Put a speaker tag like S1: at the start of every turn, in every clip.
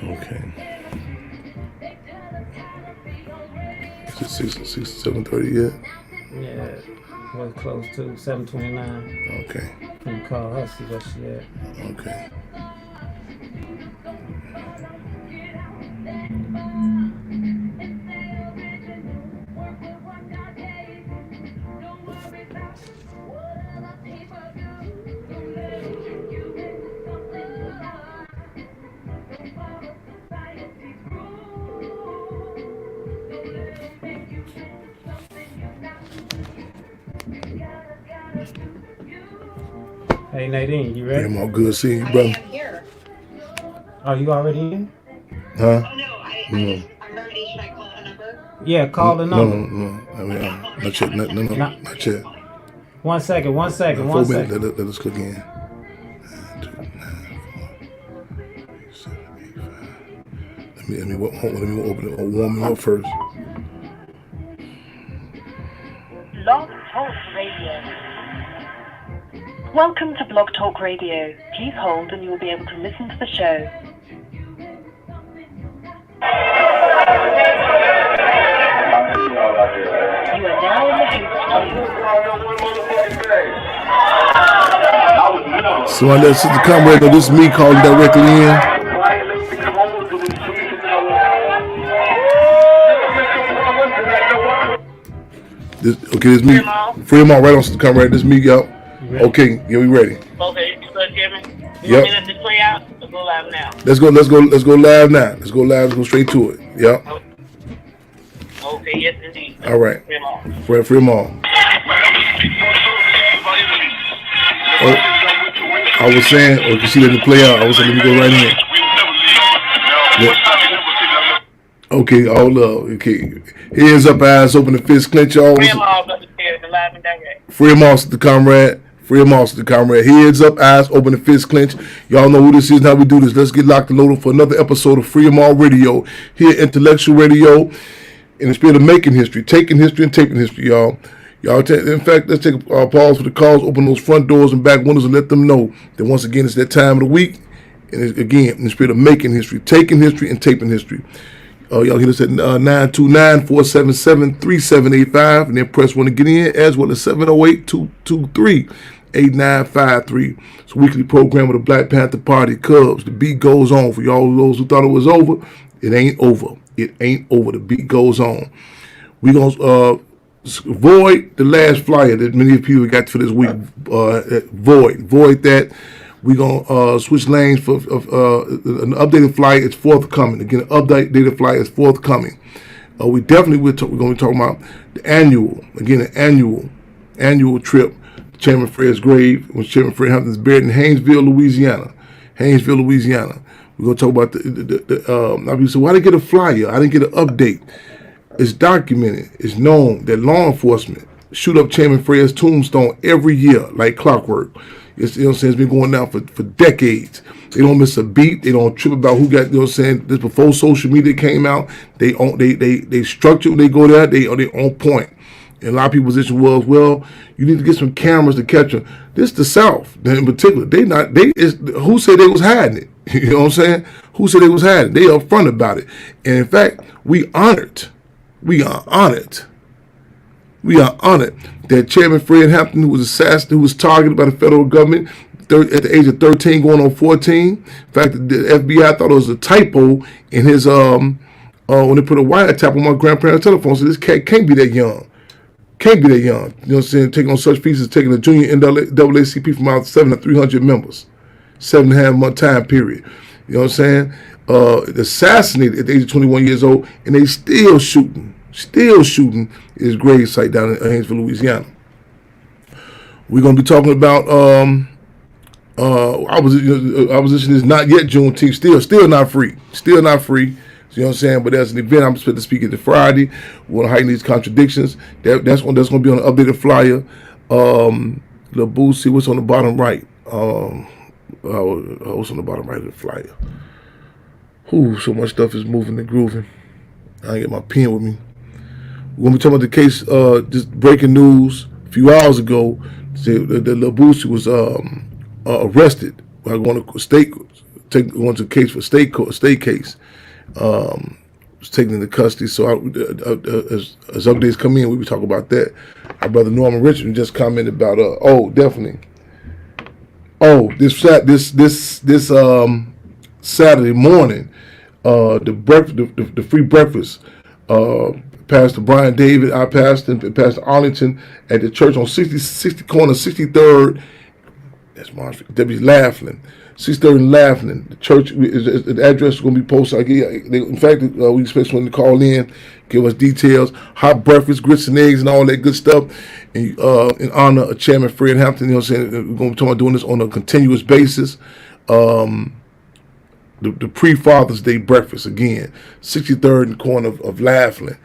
S1: Okay. Is it 7:30 yet?
S2: Yeah, was close to 7:29.
S1: Okay.
S2: Can you call her, see where she at?
S1: Okay.
S2: Hey Nadine, you
S1: Hey,
S2: ready?
S1: I'm all good seeing you, brother.
S2: Oh, you already in?
S1: Huh?
S3: Oh no,
S1: No.
S3: I'm ready. Should I call a number?
S2: Yeah, call the
S1: No,
S2: number.
S1: no, no. I mean, not yet. No,
S2: Not
S1: not yet.
S2: 1 second, 1 second,
S1: 4
S2: 1
S1: minutes.
S2: second.
S1: Let us click in. 9, 2, 9, 4, 8, 7, 8, 5. Let me open it or warm it up first.
S4: Blog Talk Radio. Welcome to Blog Talk Radio. Please hold and you will be able to listen to the show. You are now in the host queue.
S1: Somebody let Sister Comrade know this is me calling directly in. This is me. Free them all right on Sister Comrade. This is me, yo. Okay, yeah, we ready.
S3: Okay, you start Jimmy. You
S1: Yep.
S3: want me to just play out or go live now?
S1: Let's go live now. Let's go live, let's go straight to it. Yep.
S3: Okay, yes indeed.
S1: All right.
S3: Free 'em all.
S1: Free them all. Oh, I was saying, oh, you see that it play out. I was saying, let me go right in. Yeah. Okay, hold up. Okay. Hands up, eyes open, and fists clench, y'all.
S3: Free 'em all, Brother Terry, live and direct.
S1: Free them all, Sister Comrade. Free them all, Sister Comrade. Heads up, eyes open, and fists clench. Y'all know who this is and how we do this. Let's get locked and loaded for another episode of Free Them All Radio. Here, Intellectual Radio, in the spirit of making history, taking history, and taping history, y'all. In fact, let's take a pause for the calls, open those front doors and back windows, and let them know that once again, it's that time of the week. And it's, again, in the spirit of making history, taking history, and taping history. Y'all hit us at 929-477-3785, and then press 1 to get in, as well as 708-223-8953. It's a weekly program with the Black Panther Party Cubs. The beat goes on. For y'all those who thought it was over, it ain't over. It ain't over. The beat goes on. We gonna void the last flyer that many of you got for this week. Void that. We're going to switch lanes for an updated flyer. It's forthcoming. Again, an updated flyer is forthcoming. We definitely we're going to be talking about the annual trip to Chairman Fred's grave, when Chairman Fred Hampton is buried in Haynesville, Louisiana. We're going to talk about so why did I get a flyer? I didn't get an update. It's documented. It's known that law enforcement shoot up Chairman Fred's tombstone every year like clockwork. It's, you know what I'm saying, it's been going down for decades. They don't miss a beat. They don't trip about who got, you know what I'm saying, this before social media came out. They structure when they go there, they on point. And a lot of people's position was, well, you need to get some cameras to catch them. This the South, in particular. Who said they was hiding it? You know what I'm saying? Who said they was hiding it? They upfront about it. And in fact, we are honored that Chairman Fred Hampton, who was assassinated, who was targeted by the federal government at the age of 13 going on 14. In fact, the FBI thought it was a typo in his, when they put a wiretap on my grandparents' telephone. So this cat can't be that young. You know what I'm saying? Taking on such pieces, taking a junior NAACP from out 7 to 300 members. 7.5 month time period. You know what I'm saying? Assassinated at the age of 21 years old, and they still shooting his grave site down in Haynesville, Louisiana. We're going to be talking about opposition is not yet Juneteenth, still not free. You know what I'm saying? But there's an event I'm supposed to speak at Friday. We want to heighten these contradictions. That's going to be on an updated flyer. The booth, see what's on the bottom right. What's on the bottom right of the flyer? So much stuff is moving and grooving. I ain't get my pen with me. We're going to be talking about the case, just breaking news a few hours ago. The Labusi was arrested by going to state going to the case for state case. Was taken into custody. So as updates come in, we talk about that. Our brother Norman Richardson just commented about definitely. This Saturday morning, the free breakfast. Pastor Brian David, our pastor, and Pastor Arlington at the church on 60 corner 63rd. That's Marshall. W. Laughlin. 63rd and Laughlin. The church, the address is going to be posted. In fact, we expect someone to call in, give us details. Hot breakfast, grits and eggs, and all that good stuff. And, in honor of Chairman Fred Hampton, you know what I'm saying? We're going to be talking about doing this on a continuous basis. The pre-Father's Day breakfast, again, 63rd and corner of Laughlin.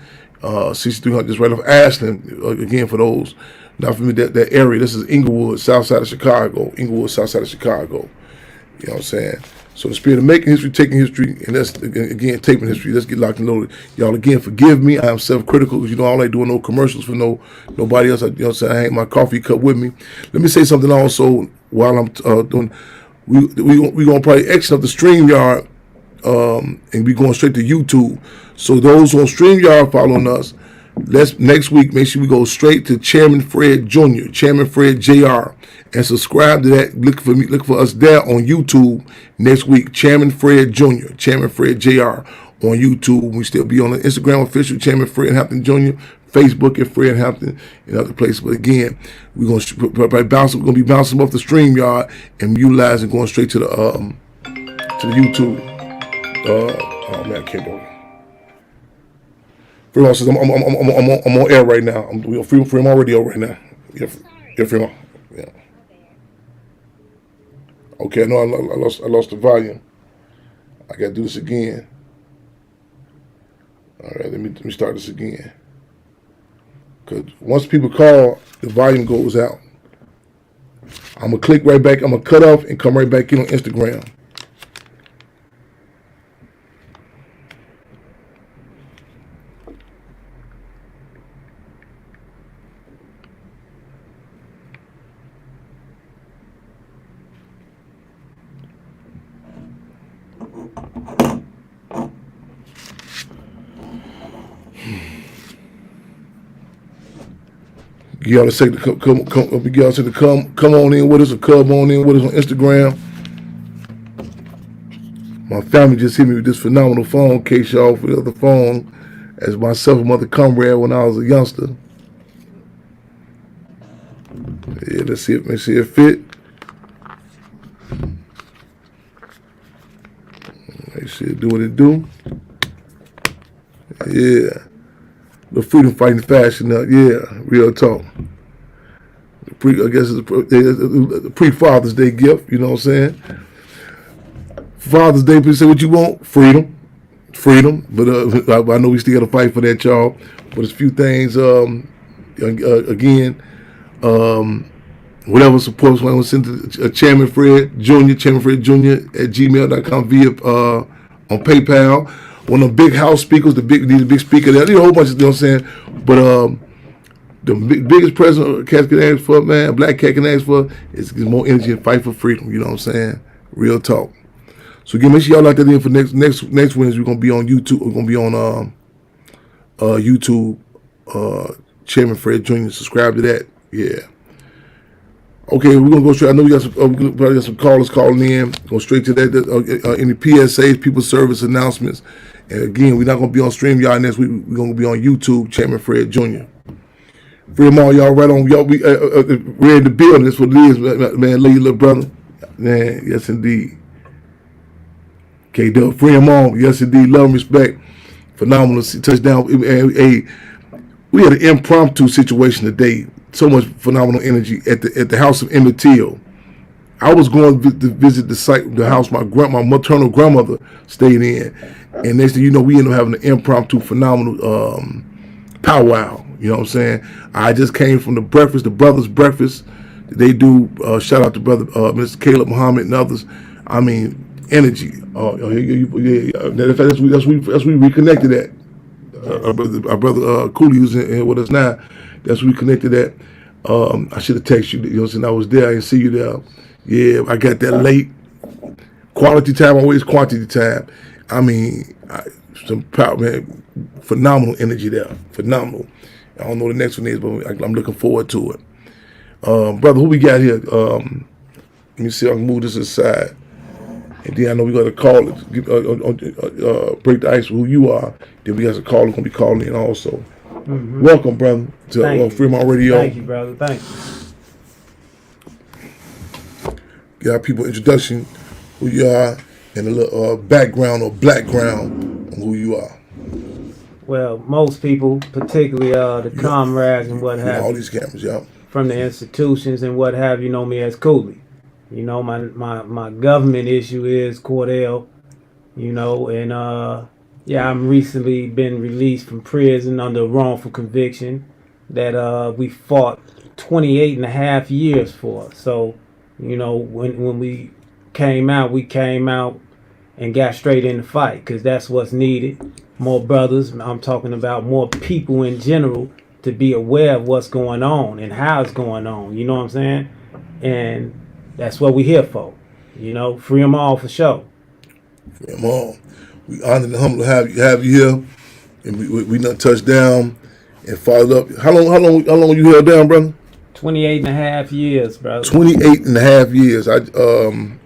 S1: 6300, just right off Ashland, again, for those not familiar that area. This is Inglewood, south side of Chicago. You know what I'm saying? So the spirit of making history, taking history, and that's, again, taping history. Let's get locked and loaded. Y'all, again, forgive me. I am self-critical because, I don't like doing no commercials for nobody else. You know what I'm saying? I ain't my coffee cup with me. Let me say something also while I'm doing. We going to probably exit up the StreamYard, and we going straight to YouTube. So those on StreamYard following us, next week, make sure we go straight to Chairman Fred Jr., Chairman Fred Jr., and subscribe to that. Look for us there on YouTube next week. Chairman Fred Jr., Chairman Fred Jr. on YouTube. We still be on the Instagram official Chairman Fred Hampton Jr., Facebook at Fred Hampton, and other places. But again, we're going to be bouncing off the StreamYard and utilizing going straight to the YouTube. Oh man, I can't do it. Freeman says I'm on air right now. I'm on radio right now. Yeah, Freeman. Yeah. Okay, I know I lost the volume. I got to do this again. All right, let me start this again. Because once people call, the volume goes out. I'm going to click right back. I'm going to cut off and come right back in on Instagram. Y'all to say come on in with us or come on in with us on Instagram. My family just hit me with this phenomenal phone, in case y'all for the other phone, as myself and Mother Comrade when I was a youngster. Yeah, let's see it fit. Make sure it do what it do. Yeah. The freedom fighting fashion up, yeah, real talk. I guess it's a pre-Father's Day gift, you know what I'm saying? Father's Day, people say what you want, freedom. But I know we still got to fight for that, y'all. But there's a few things, whatever support, I want to send to Chairman Fred Jr. at gmail.com via on PayPal. One of the big house speakers, the big speaker there, a whole bunch of, you know what I'm saying? But the biggest present cats can ask for, man, black cat can ask for, is more energy and fight for freedom, you know what I'm saying? Real talk. So again, make sure y'all lock that in for next Wednesday. We're gonna be on YouTube. We're gonna be on YouTube. Chairman Fred Jr. Subscribe to that. Yeah. Okay, we're gonna go straight. I know we got probably got some callers calling in. Go straight to that. Any PSAs, people service announcements. And again, we're not gonna be on StreamYard next week. We're gonna be on YouTube. Chairman Fred Jr. Free them all, y'all. Right on, y'all. We're in the building. That's what it is, man. Love you, little brother. Man, yes indeed. K-Dub, free them all. Yes indeed. Love and respect. Phenomenal touchdown. Hey, we had an impromptu situation today. So much phenomenal energy at the house of Emmett Till. I was going to visit the house my maternal grandmother stayed in, and next thing you know, we ended up having an impromptu phenomenal powwow. You know what I'm saying? I just came from the brothers' breakfast. They do shout out to brother Mr. Caleb Muhammad and others. I mean, energy. That's we reconnected at. Our brother Cooley, who's in with us now. That's where we connected at. I should have texted you. You know what I'm saying? I was there. I didn't see you there. Yeah, I got there late. quality time, always quantity time. I mean, some power, man, phenomenal energy there, phenomenal. I don't know what the next one is, but I'm looking forward to it. Brother, who we got here? Let me see if I can move this aside. And then I know we got to call it, break the ice with who you are. Then we got a caller going to be calling in also. Mm-hmm. Welcome, brother, to Fremont Radio.
S2: Thank you, brother. Thank you.
S1: Got people introduction, who you are, and a little background or background on who you are.
S2: Well, most people, particularly the comrades and what have you,
S1: all these cameras, yeah,
S2: from the institutions and what have you, know me as Cooley. You know, my government issue is Cordell, you know, and I'm recently been released from prison under wrongful conviction that we fought 28 and a half years for. So, you know, when we came out and got straight in the fight, because that's what's needed. More brothers, I'm talking about more people in general to be aware of what's going on and how it's going on, you know what I'm saying? And that's what we're here for, you know, free them all for sure.
S1: Free them all. We honored and humbled to have you here, and we done touched down and followed up. How long you held down, brother?
S2: 28 and a half years, brother. 28
S1: and a half years. The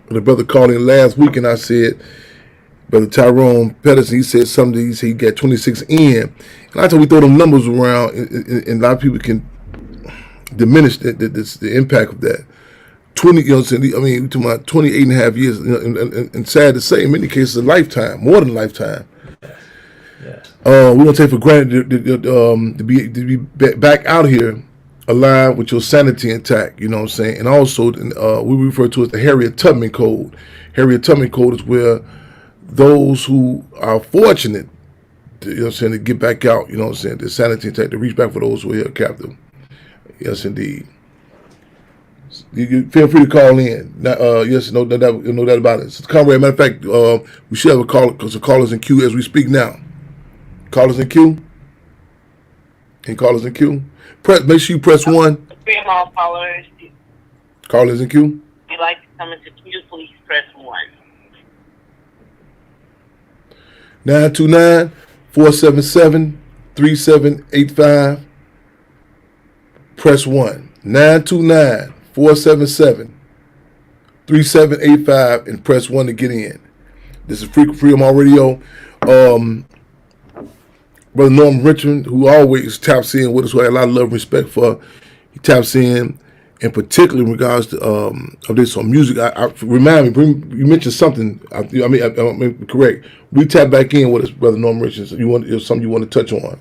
S1: brother called in last week, and I said, Brother Tyrone Pedersen, he said something. He said he got 26 in, and I told we throw them numbers around, and a lot of people can diminish the impact of that. 20, you know what I'm saying? I mean, we're talking about 28 and a half years, you know, and sad to say, in many cases, a lifetime, more than a lifetime.
S2: Yeah.
S1: We don't take for granted to be back out here alive with your sanity intact, you know what I'm saying? And also, we refer to it as the Harriet Tubman Code. Harriet Tubman Code is where those who are fortunate, you know what I'm saying, to get back out, you know what I'm saying, the sanity intact, to reach back for those who are here captive. Yes, indeed. You feel free to call in. Yes, no doubt about it. So, comrade, matter of fact, we should have a caller, because the caller's in queue as we speak now. Callers in queue? Any callers in queue? Make sure you press 1.
S3: Free them all followers.
S1: Callers in queue?
S3: If you'd like to come into queue, please press 1.
S1: 929-477-3785. Press 1. 929-477-3785 and press 1 to get in. This is Freedom All Radio. Brother Norm Richmond, who always taps in with us, who I have a lot of love and respect for, he taps in particular in regards to updates on music. Remind me, you mentioned something. I mean, correct. We tap back in with us, Brother Norm Richmond. So there's something you want to touch on?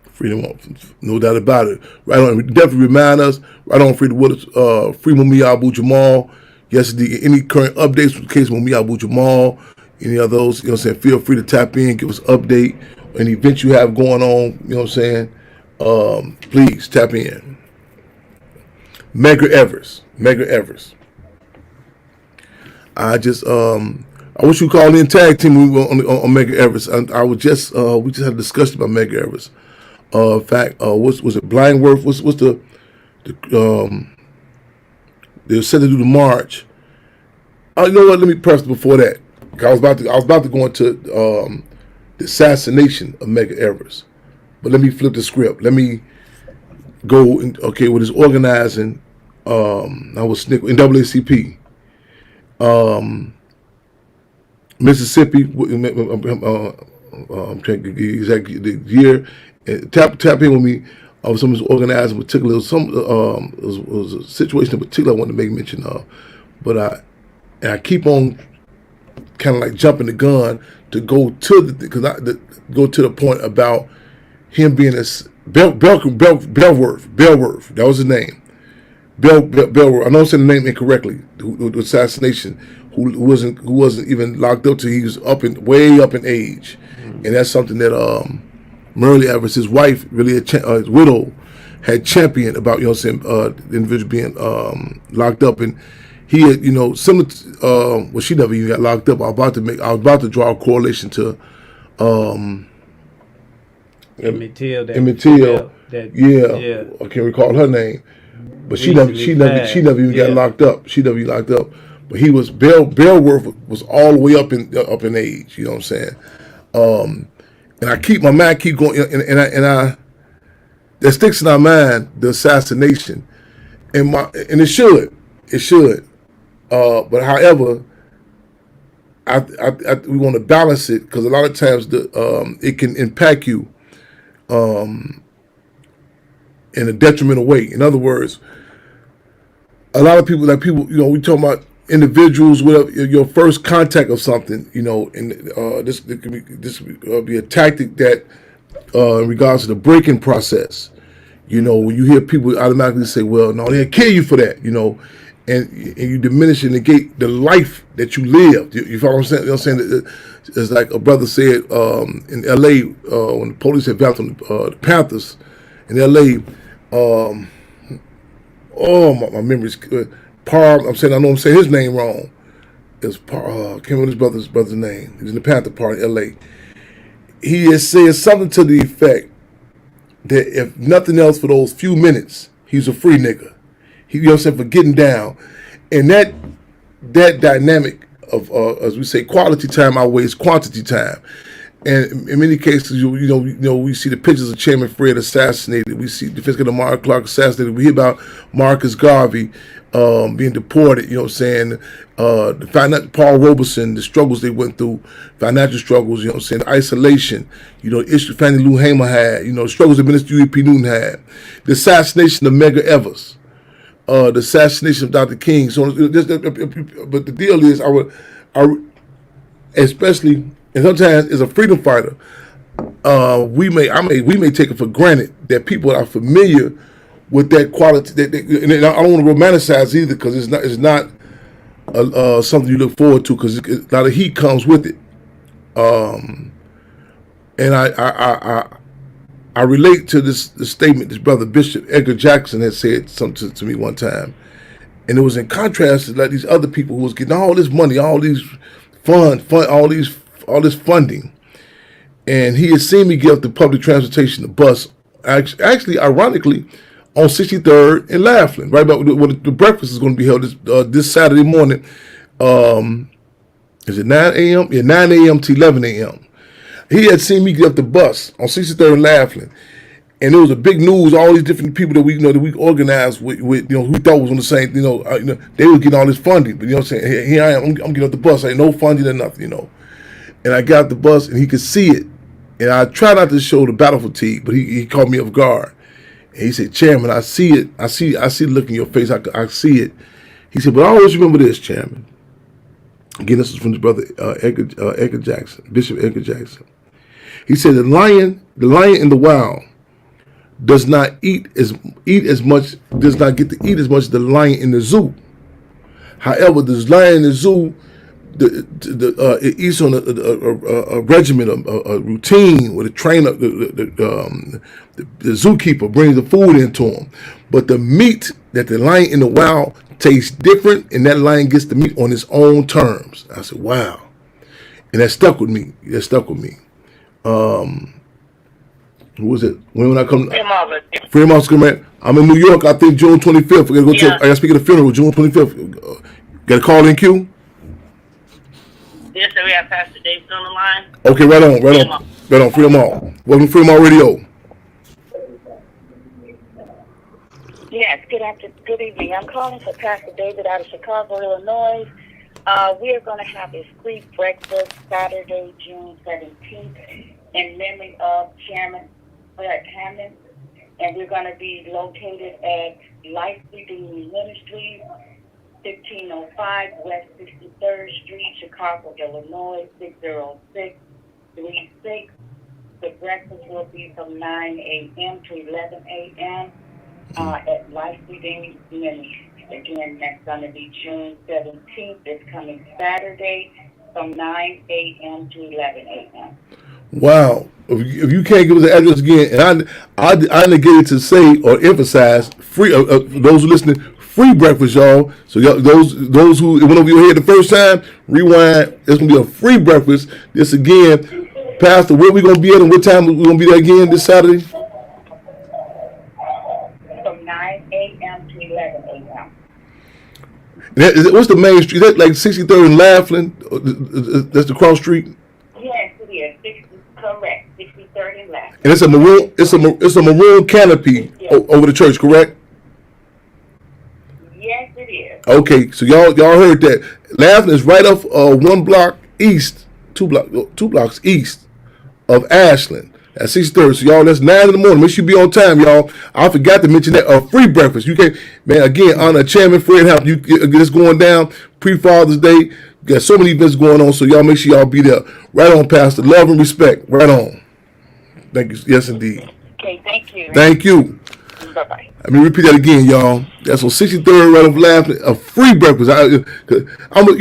S1: Freedom, no doubt about it. Right on. Definitely remind us. Right on. Free Mumia Abu Jamal. Yesterday, any current updates with the case of Mumia Abu Jamal, any of those, you know what I'm saying, feel free to tap in, give us an update, any events you have going on, you know what I'm saying, please tap in. Medgar Evers. I wish you called in tag team on Medgar Evers. We just had a discussion about Medgar Evers. In fact, was it Blindworth? What's the they were set to do the march. You know what? Let me press before that. I was about to go into the assassination of Medgar Evers, but let me flip the script. Let me go with his organizing. I was in NAACP, Mississippi. I'm trying to get exactly the year. Tap in with me. Some of his organizing, in particular, was a situation in particular I wanted to make mention of, but I keep on kind of like jumping the gun to go to the point about him being Bellworth. That was his name. Bellworth. I know I'm saying the name incorrectly. The assassination. Who wasn't even locked up till he was way up in age, and that's something that Myrlie Evers, his wife, really his widow, had championed about, you know what I'm saying, the individual being locked up, and he had, you know, similar to, she never even got locked up. I was about to draw a correlation to Emmett Till. Yeah, I can't recall her name, but she never even got locked up. She never got locked up. but he was Bearworth was all the way up in age. You know what I'm saying? And I keep my mind keep going, and I that sticks in our mind the assassination, and it should. But however, we want to balance it because a lot of times it can impact you in a detrimental way. In other words, a lot of people, we talking about individuals with your first contact of something, and this could be a tactic that in regards to the breaking process. When you hear people automatically say, "Well, no, they'll kill you for that," and you diminish and negate the life that you lived. You follow what I'm saying? It's like a brother said in L.A. When the police had backed on the Panthers in L.A. My memory's good. I know I'm saying his name wrong. It's can't remember his brother's name. He was in the Panther Party in L.A. He has said something to the effect that if nothing else for those few minutes, he's a free nigga. For getting down. And that dynamic of, as we say, quality time outweighs quantity time. And in many cases, we see the pictures of Chairman Fred assassinated. We see the physical of Mark Clark assassinated. We hear about Marcus Garvey being deported. The Paul Robeson, the struggles they went through, financial struggles. The isolation. The issue Fannie Lou Hamer had. The struggles that Minister U.E.P. Newton had. The assassination of Medgar Evers. The assassination of Dr. King. So, but the deal is, especially. And sometimes, as a freedom fighter, we may take it for granted that people are familiar with that quality. And I don't want to romanticize either, because it's not something you look forward to, because a lot of heat comes with it. And I relate to this statement this brother Bishop Edgar Jackson had said something to me one time, and it was in contrast to like these other people who was getting all this money, all these all this funding, and he had seen me get up the public transportation, the bus, actually ironically, on 63rd and Laughlin, right about where the breakfast is going to be held this Saturday morning. Is it 9 a.m.? Yeah, 9 a.m. to 11 a.m. He had seen me get up the bus on 63rd and Laughlin, and it was a big news. All these different people that we organized with who thought was on the same, they were getting all this funding. But what I'm saying, here I am, I'm getting up the bus, ain't no funding or nothing, And I got up the bus, and he could see it, and I tried not to show the battle fatigue, but he caught me off guard, and he said, "Chairman, I see it. I see the look in your face. I see it." He said, "But I always remember this, Chairman." Again, this is from his brother Edgar Jackson, Bishop Edgar Jackson. He said, the lion in the wild does not get to eat as much as the lion in the zoo. However, this lion in the zoo, it eats on a regimen, a routine with a trainer. The zookeeper brings the food into him, but the meat that the lion in the wild tastes different, and that lion gets the meat on its own terms. I said, "Wow," and that stuck with me. Who was it? When I come, Fremont Command. I'm in New York. I think June 25th. We're gonna go to. I got to speak at the funeral. June 25th. Got a call in queue.
S3: Yes, sir. We have Pastor David on the line.
S1: Okay, right on. Fremont. Welcome to Fremont Radio.
S5: Yes, good evening. I'm calling for Pastor David out of Chicago, Illinois. We are going to have a free breakfast Saturday, June 17th, in memory of Chairman Fred Hammond, and we're going to be located at Life Redeeming Ministries, 1505 West 63rd Street, Chicago, Illinois, 60636. The breakfast will be from 9 a.m. to 11 a.m. At Life Redeeming Ministries. Again, that's going to be June 17th. It's coming Saturday from 9 a.m. to 11 a.m.
S1: Wow. If you can't give us the address again, and I negated to say or emphasize free, those who listening, free breakfast, y'all. So those who went over your head the first time, rewind. It's going to be a free breakfast. This again, Pastor, where we going to be at and what time we going to be there again this Saturday?
S5: From 9 a.m. to 11 a.m.
S1: What's the main street? Is that like 63rd and Laughlin? That's the cross street.
S5: Yes, it is. Correct. 63rd and left.
S1: And it's a maroon. It's a maroon canopy over the church, correct?
S5: Yes, it is.
S1: Okay, so y'all heard that. Laughlin is right off 1 block east, two blocks east of Ashland at 63rd. So y'all, that's 9 in the morning. Make sure you be on time, y'all. I forgot to mention that free breakfast. You can, man. Again, honor Chairman Fred Hampton. It's going down pre-Father's Day. Got so many events going on, so y'all make sure y'all be there. Right on, Pastor. Love and respect. Right on. Thank you. Yes, indeed.
S5: Okay, thank you.
S1: Thank you.
S5: Bye-bye.
S1: Let me repeat that again, y'all. That's on 63rd right off Laughlin. A free breakfast. I'm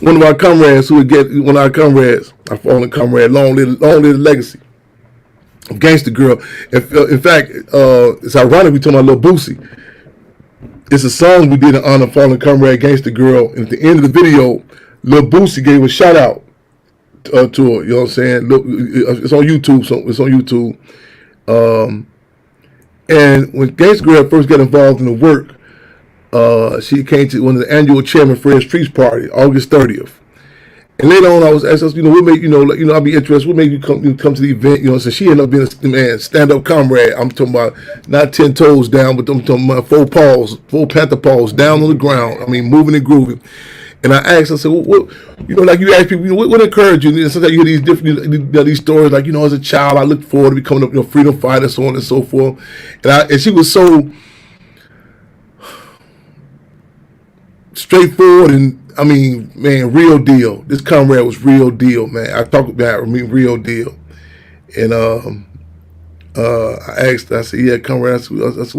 S1: one of our comrades who would get one of our comrades, our fallen comrade, long live the legacy of Gangsta Girl. In fact, it's ironic we talking about Lil Boosie. It's a song we did in honor of fallen comrade Gangsta Girl, and at the end of the video, Lil Boosie gave a shout out to her. You know what I'm saying? Look, it's on YouTube. So it's on YouTube. And when Gangsta Girl first got involved in the work, she came to one of the annual Chairman Fred Streets party, August 30th. And later on, I was asked, what made I'll be interested. What made you come to the event? So she ended up being a stand-up comrade. I'm talking about not 10 toes down, but I'm talking about 4 panther paws down on the ground. I mean, moving and grooving. And I asked, I said, what like you ask people, what encouraged you? And sometimes you hear these different, these stories, like, as a child, I looked forward to becoming a freedom fighter, so on and so forth. And she was so straightforward and, I mean, man, real deal. This comrade was real deal, man. I talk about real deal. And I asked, I said, yeah, comrade. I said,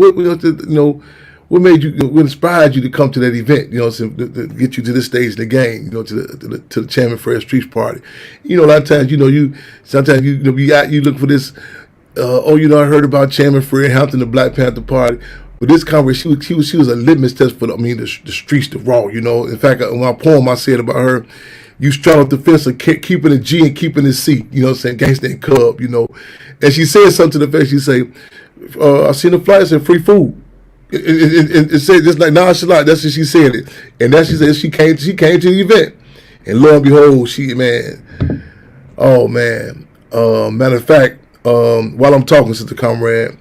S1: what made you, what inspired you to come to that event? To get you to this stage in the game. To the Chairman Fred Streets party. A lot of times, sometimes you look for this. I heard about Chairman Fred Hampton, the Black Panther Party. But this comrade, she was a litmus test for the streets, the raw. In fact, in my poem, I said about her, you straddle the fence of keeping a G and keeping a C. Saying gangsta and cub. And she said something to the face. She say, I seen the flyer said free food. It said just like nonchalant. That's what she said it, and that she said she came to the event, and lo and behold, matter of fact, while I'm talking, Sister Comrade,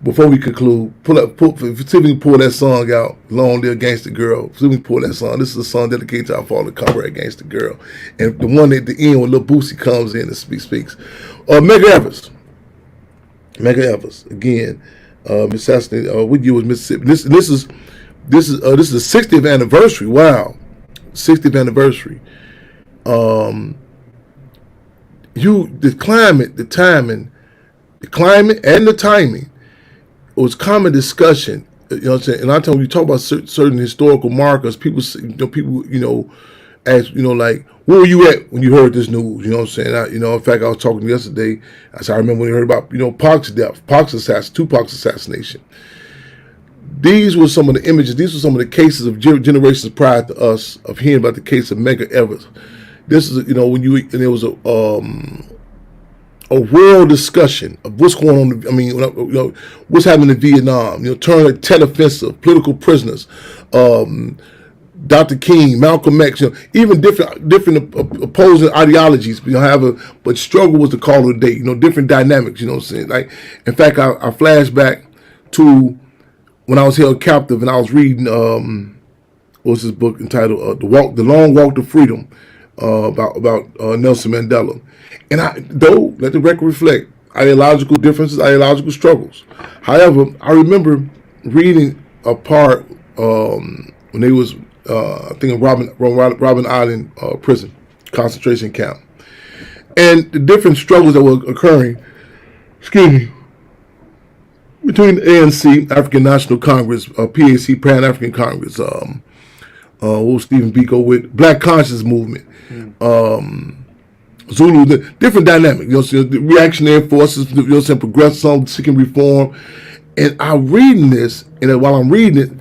S1: before we conclude, see if we can pull that song out, Long Live Gangsta Girl. See if we can pull that song. This is a song dedicated to our fallen comrade Gangsta Girl, and the one at the end when Lil Boosie comes in and speaks. Medgar Evers again. Assassinated. What year was Mississippi? This is the 60th anniversary. Wow, 60th anniversary. The climate, the timing, and the timing. It was common discussion. You know what I'm saying? And I tell you talk about certain historical markers. People, ask, like, where were you at when you heard this news? You know what I'm saying? In fact, I was talking yesterday. I remember when you heard about, Pac's death, Tupac's assassination. These were some of the images. These were some of the cases of generations prior to us of hearing about the case of Medgar Evers. This is, and there was a world discussion of what's going on. I mean, what's happening in Vietnam. Turn Tet Offensive, political prisoners. Dr. King, Malcolm X, even different opposing ideologies, but struggle was the call of the day, different dynamics, what I'm saying? Like, in fact, I flash back to when I was held captive and I was reading, what was this book entitled, The Long Walk to Freedom, about Nelson Mandela. And let the record reflect, ideological differences, ideological struggles. However, I remember reading a part, when they was, I think of Robben Island prison, concentration camp, and the different struggles that were occurring, between the ANC, African National Congress, PAC, Pan African Congress, what was Stephen Biko with, Black Conscience Movement, Zulu, the different dynamic, the reactionary forces, progressive, some seeking reform, and I'm reading this, and while I'm reading it,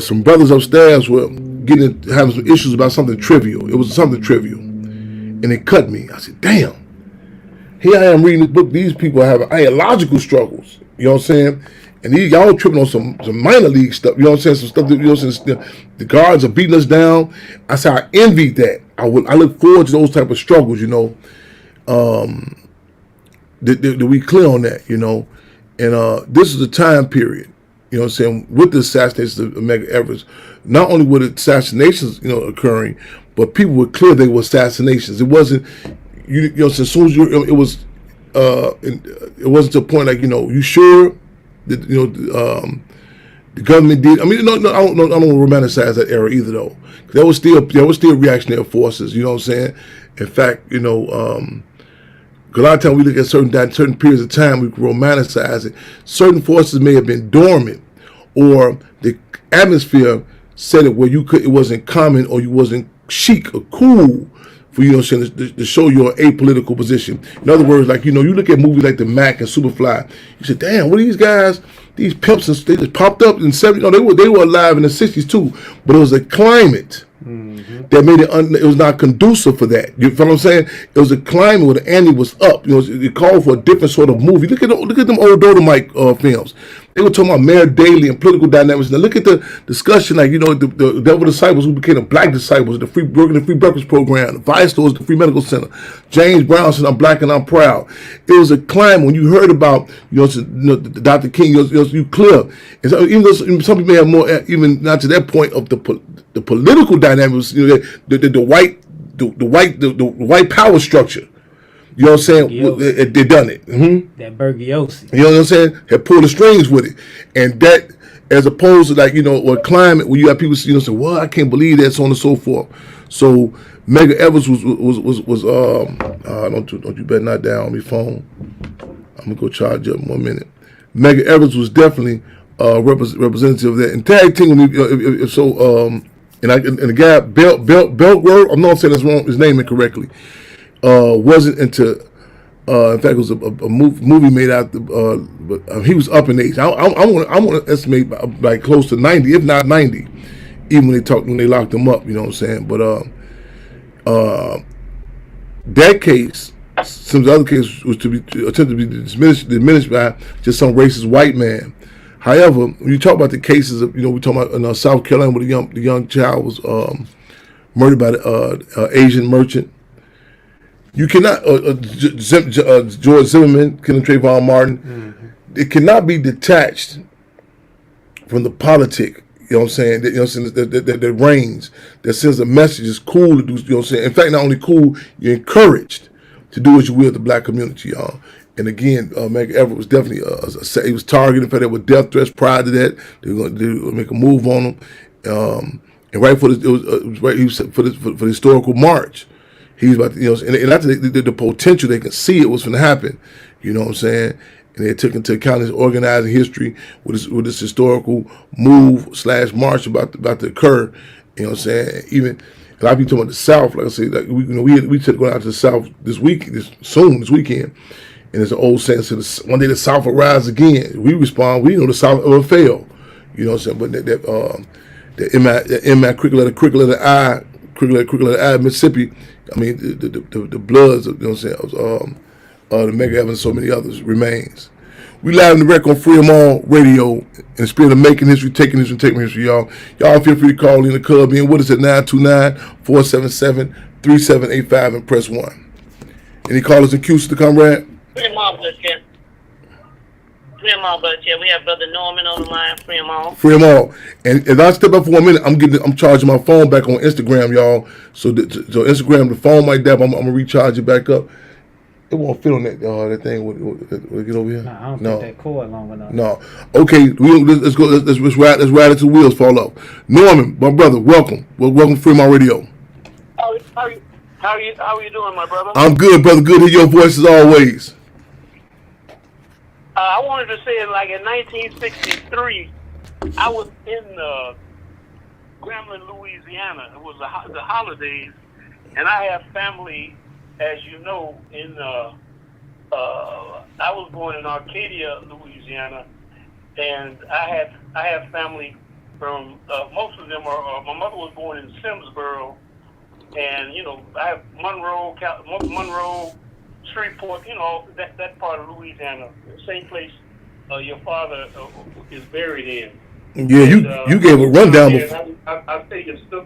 S1: some brothers upstairs were having some issues about something trivial. It was something trivial, and it cut me. I said, "Damn, here I am reading this book. These people are having ideological struggles. You know what I'm saying?" And y'all tripping on some minor league stuff. You know what I'm saying? Some stuff that, you know what I'm saying? The guards are beating us down. I said I envied that. I look forward to those type of struggles. You know, that we clear on that. You know, and this is a time period. You know what I'm saying? With the assassinations of Medgar Evers, not only were the assassinations, you know, occurring, but people were clear they were assassinations. It wasn't, you know, as soon as it was, it wasn't to a point like, you know, you sure that, you know, the government did. I mean, no, I don't romanticize that era either, though. There was still reactionary forces. You know what I'm saying? In fact, you know, a lot of times we look at certain periods of time, we can romanticize it. Certain forces may have been dormant, or the atmosphere said it where it wasn't common, or you wasn't chic or cool for, you know what I'm saying, to show your apolitical position. In other words, like, you know, you look at movies like The Mac and Superfly, you say, damn, what are these guys, these pimps, they just popped up in the 70s. No, they were alive in the 60s too, but it was a climate that made it was not conducive for that. You feel what I'm saying? It was a climate where the ante was up. You know, it called for a different sort of movie. Look at them old Dolomite films. They were talking about Mayor Daley and political dynamics. Now look at the discussion, like, you know, the Devil Disciples who became the Black Disciples, the Free Breakfast Program, the Vice Stores, the Free Medical Center. James Brown said, "I'm black and I'm proud." It was a climate when you heard about, you know, Dr. King. You clear, and so, even though some people may have more, even not to that point of the political dynamics, you know, the white power structure. You know what I'm saying? They done it. Mm-hmm.
S2: That Bergiosi.
S1: You know what I'm saying? Had pulled the strings with it, and that, as opposed to, like, you know, a climate where you have people, you know, say, "Well, I can't believe that," so on and so forth. So Medgar Evers was don't you better not down on me phone. I'm gonna go charge up in 1 minute. Medgar Evers was definitely representative of that. And tag team, if so, and the guy Beltward, I'm not saying his name incorrectly. Wasn't into. In fact, it was a movie made out. But he was up in age. I want to estimate like close to 90, if not 90, even when they locked him up. You know what I'm saying? But that case, some of the other cases was to be attempted to be diminished by just some racist white man. However, when you talk about the cases of, you know, we talking about in South Carolina where the young child was murdered by the Asian merchant. You cannot, George Zimmerman, killing Trayvon Martin, it cannot be detached from the politic, you know what I'm saying, that reigns, that sends a message. It's cool to do, you know what I'm saying. In fact, not only cool, you're encouraged to do what you will with the black community, y'all. And again, Medgar Evers was definitely, he was targeted. In fact, there were death threats prior to that. They were going to make a move on him. And right for this, it was right for the historical march. He was about to, you know, and after the potential, they could see it was going to happen. You know what I'm saying? And they took into account his organizing history with this historical move / march about to occur. You know what I'm saying? Even a lot of people talking about the South, like I say, like we took going out to the South this weekend. And there's an old saying, so one day the South will rise again. We respond, we know the South will fail. You know what I'm saying? But that crickle letter I, Mississippi. I mean, the bloods, you know what I'm saying, the Medgar Evers and so many others remains. We live in the rec on Freedom All Radio in the spirit of making history, taking history, and taking history, y'all. Y'all feel free to call in the club in with us at 929-477-3785 and press 1. Any callers and cues to comrade?
S3: Freedom All, Bloodshed. Freedom All, Bloodshed. We have Brother Norman on the line. Freedom All.
S1: Freedom All. And if I step up for 1 minute, I'm charging my phone back on Instagram, y'all. So Instagram, the phone might die, I'm gonna recharge it back up. It won't fit on that thing. Will get over here?
S2: No, I don't think that cord long enough.
S1: No. Okay, let's go. Let's ride it till the wheels fall off. Norman, my brother, welcome. Welcome to Freedom All Radio.
S6: How are you doing, my brother?
S1: I'm good, brother. Good to hear your voice as always.
S6: I wanted to say, like in 1963, I was in Grambling, Louisiana. It was the holidays, and I have family, as you know, in I was born in Arcadia, Louisiana, and I have family from most of them are. My mother was born in Simsboro, and you know I have Monroe, Shreveport, you know that part of Louisiana, same place your father is buried in.
S1: Yeah, you gave a rundown before.
S6: I'll tell you stuff.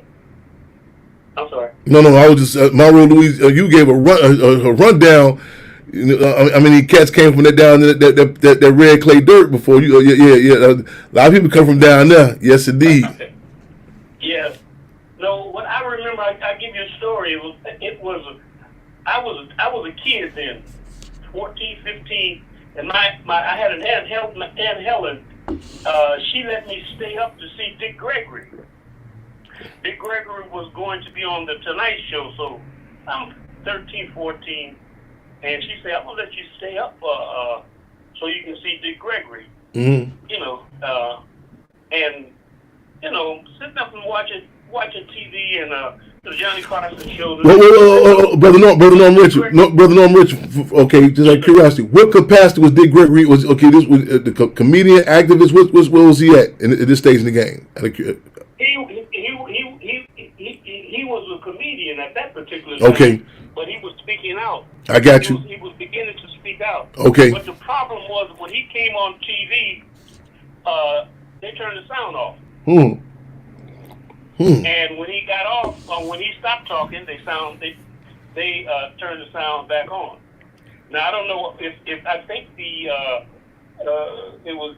S6: I'm sorry.
S1: No, I was just Monroe, Louisiana. You gave a rundown. I mean, the cats came from that red clay dirt before you. Yeah. A lot of people come from down there. Yes, indeed.
S6: Yeah. No, what I remember, I give you a story. I was a kid then, 14, 15, and I had an Aunt Helen. She let me stay up to see Dick Gregory. Dick Gregory was going to be on the Tonight Show, so I'm 13, 14, and she said, "I'm gonna let you stay up so you can see Dick Gregory."
S1: Mm-hmm.
S6: And sitting up and watching TV and the Johnny Carson show.
S1: Brother Norm Richard. No, Brother Norm Richard. Okay, just out of curiosity, what capacity was Dick Gregory? Was okay? This was the comedian, activist. Where was he at in this stage in the game?
S6: He was a comedian at that particular time.
S1: Okay.
S6: But he was speaking out.
S1: I got you.
S6: He was beginning to speak out.
S1: Okay.
S6: But the problem was when he came on TV, they turned the sound off. And when he got off, when he stopped talking, they turned the sound back on. Now I don't know if I think it was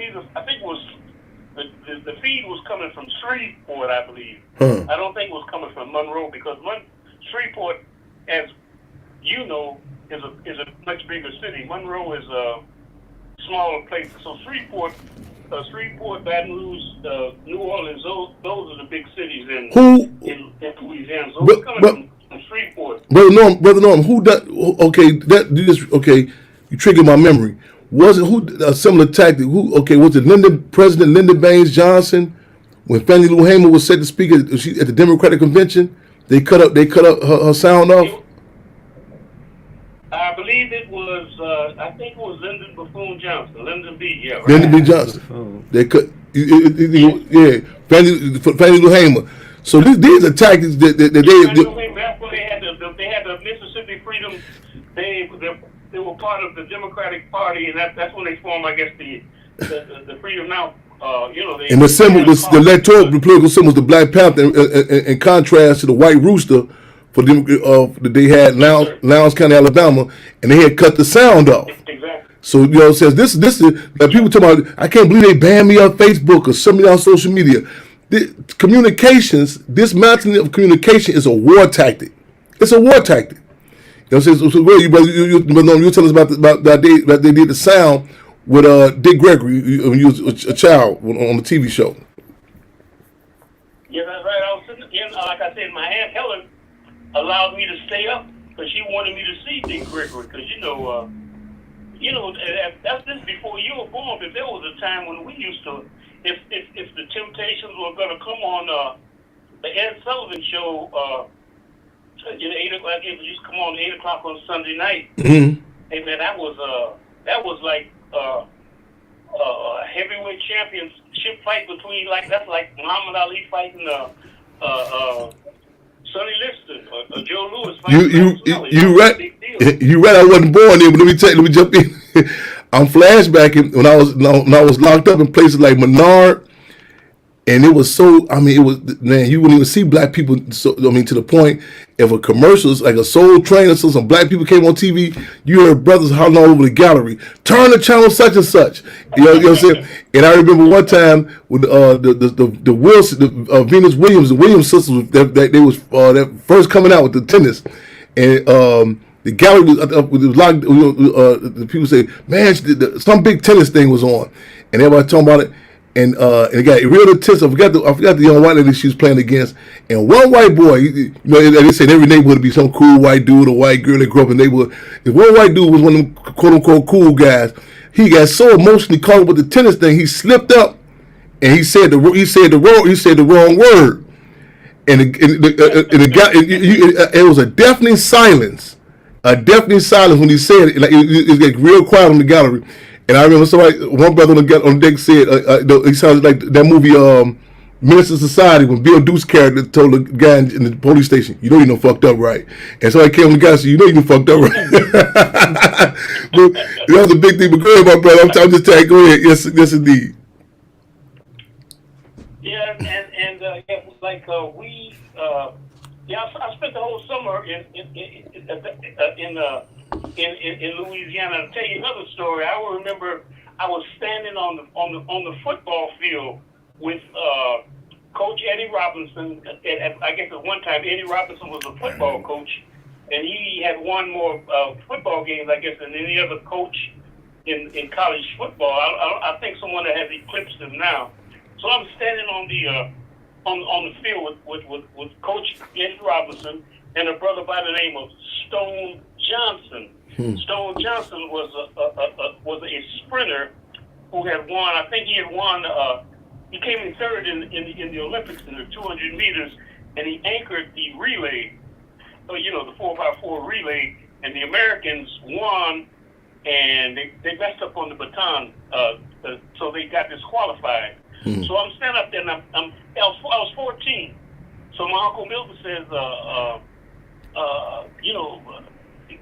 S6: either the feed was coming from Shreveport, I believe. I don't think it was coming from Monroe because Shreveport, as you know, is a much bigger city. Monroe is a smaller place. So Shreveport, Baton Rouge, New Orleans, those are the big cities in Louisiana. So it's coming from Shreveport.
S1: Brother Norm, who that? Okay, you triggered my memory. Was it a similar tactic? Was it President Lyndon Baines Johnson when Fannie Lou Hamer was set to speak at the Democratic convention? They cut up her sound off.
S6: I believe it was. I think it was Lyndon Buffoon Johnson. Lyndon B. Yeah. Right.
S1: Lyndon B. Johnson. They cut. Fannie Lou Hamer. So these are tactics that they.
S6: That's when they had the Mississippi Freedom. They were part of the Democratic Party, and that's when they formed, I guess, the Freedom Now. And
S1: the symbol, the political symbols, the Black Panther, in contrast to the White Rooster, for them, that they had Lowndes County, Alabama, and they had cut the sound off.
S6: Exactly.
S1: So it says this is people talk about. I can't believe they banned me on Facebook or somebody on social media. Dismantling of communication is a war tactic. It's a war tactic. You know what I'm saying? So you tell us about that they did the sound with Dick Gregory when you was a child on the TV show.
S6: Yeah, that's right. I was sitting, like I said, my Aunt Helen allowed me to stay up because she wanted me to see Dick Gregory. Because that's just before you were born. But there was a time when we used to, if the Temptations were going to come on the Ed Sullivan Show. 8 o'clock. It used to come on 8 o'clock on Sunday night.
S1: Mm-hmm.
S6: And man, that was like a heavyweight championship fight between that's like Muhammad Ali fighting Sonny Liston or Joe Louis fighting.
S1: You right. You right. I wasn't born then, but let me jump in. I'm flashbacking when I was locked up in places like Menard. And it was you wouldn't even see black people. To the point, if a commercial, like a Soul Train or some black people came on TV, you heard brothers hollering all over the gallery, turn the channel such and such. You know what I'm saying? And I remember one time when the Wilson, Venus Williams, the Williams sisters, they was first coming out with the tennis, and the gallery was locked. The people say, man, some big tennis thing was on, and everybody talking about it. And it got real intense. I forgot the young white lady she was playing against. And one white boy, they said every neighborhood would be some cool white dude or white girl that grew up in the neighborhood. If one white dude was one of them quote unquote cool guys, he got so emotionally caught up with the tennis thing, he slipped up and he said the wrong word. And it was a deafening silence. When he said it. Like it got real quiet on the gallery. And I remember one brother on the deck said, he sounded like that movie, Minister Society when Bill Duke's character told the guy in the police station, "You know you done fucked up, right?" And so I came to the guy and said, "You know you done fucked up, right?" But that was a big thing. But go ahead, my brother. I'm just telling you. Go ahead. Yes, yes, indeed.
S6: Yeah, yeah, like I spent the whole summer in Louisiana. I'll tell you another story. I will remember I was standing on the football field with Coach Eddie Robinson. I guess at one time Eddie Robinson was a football coach, and he had won more football games, I guess, than any other coach in college football. I think someone that has eclipsed him now. So I'm standing on the field with Coach Eddie Robinson and a brother by the name of Stone Johnson. Stone Johnson was a sprinter who had won. I think he had won. He came in third in the Olympics in the 200 meters, and he anchored the relay. So the 4x4 relay, and the Americans won, and they messed up on the baton, so they got disqualified. So I'm standing up there, and I was 14. So my Uncle Milton says,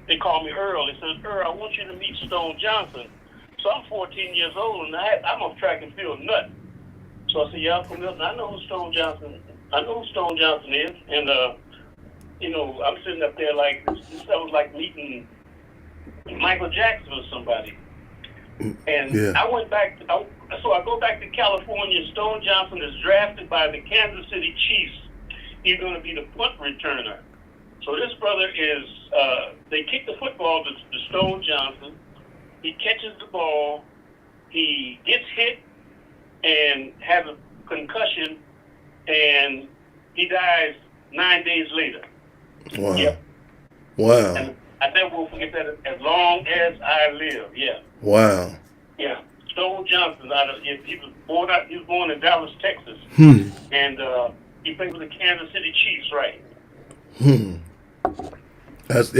S6: they call me Earl. He says, "Earl, I want you to meet Stone Johnson." So I'm 14 years old, and I'm a track and field nut. So I said, "Yeah, Uncle Milton, I know who Stone Johnson is." And I'm sitting up there like this was like meeting Michael Jackson or somebody. And
S1: Yeah.
S6: I went back. So I go back to California. Stone Johnson is drafted by the Kansas City Chiefs. He's going to be the punt returner. So this brother is. They kick the football to Stone Johnson. He catches the ball. He gets hit and has a concussion, and he dies 9 days later.
S1: Wow.
S6: Yeah.
S1: Wow.
S6: And I never will forget that as long as I live. Yeah.
S1: Wow.
S6: Yeah. Stone Johnson, he was born in Dallas, Texas, and he played with the Kansas City Chiefs, right?
S1: That's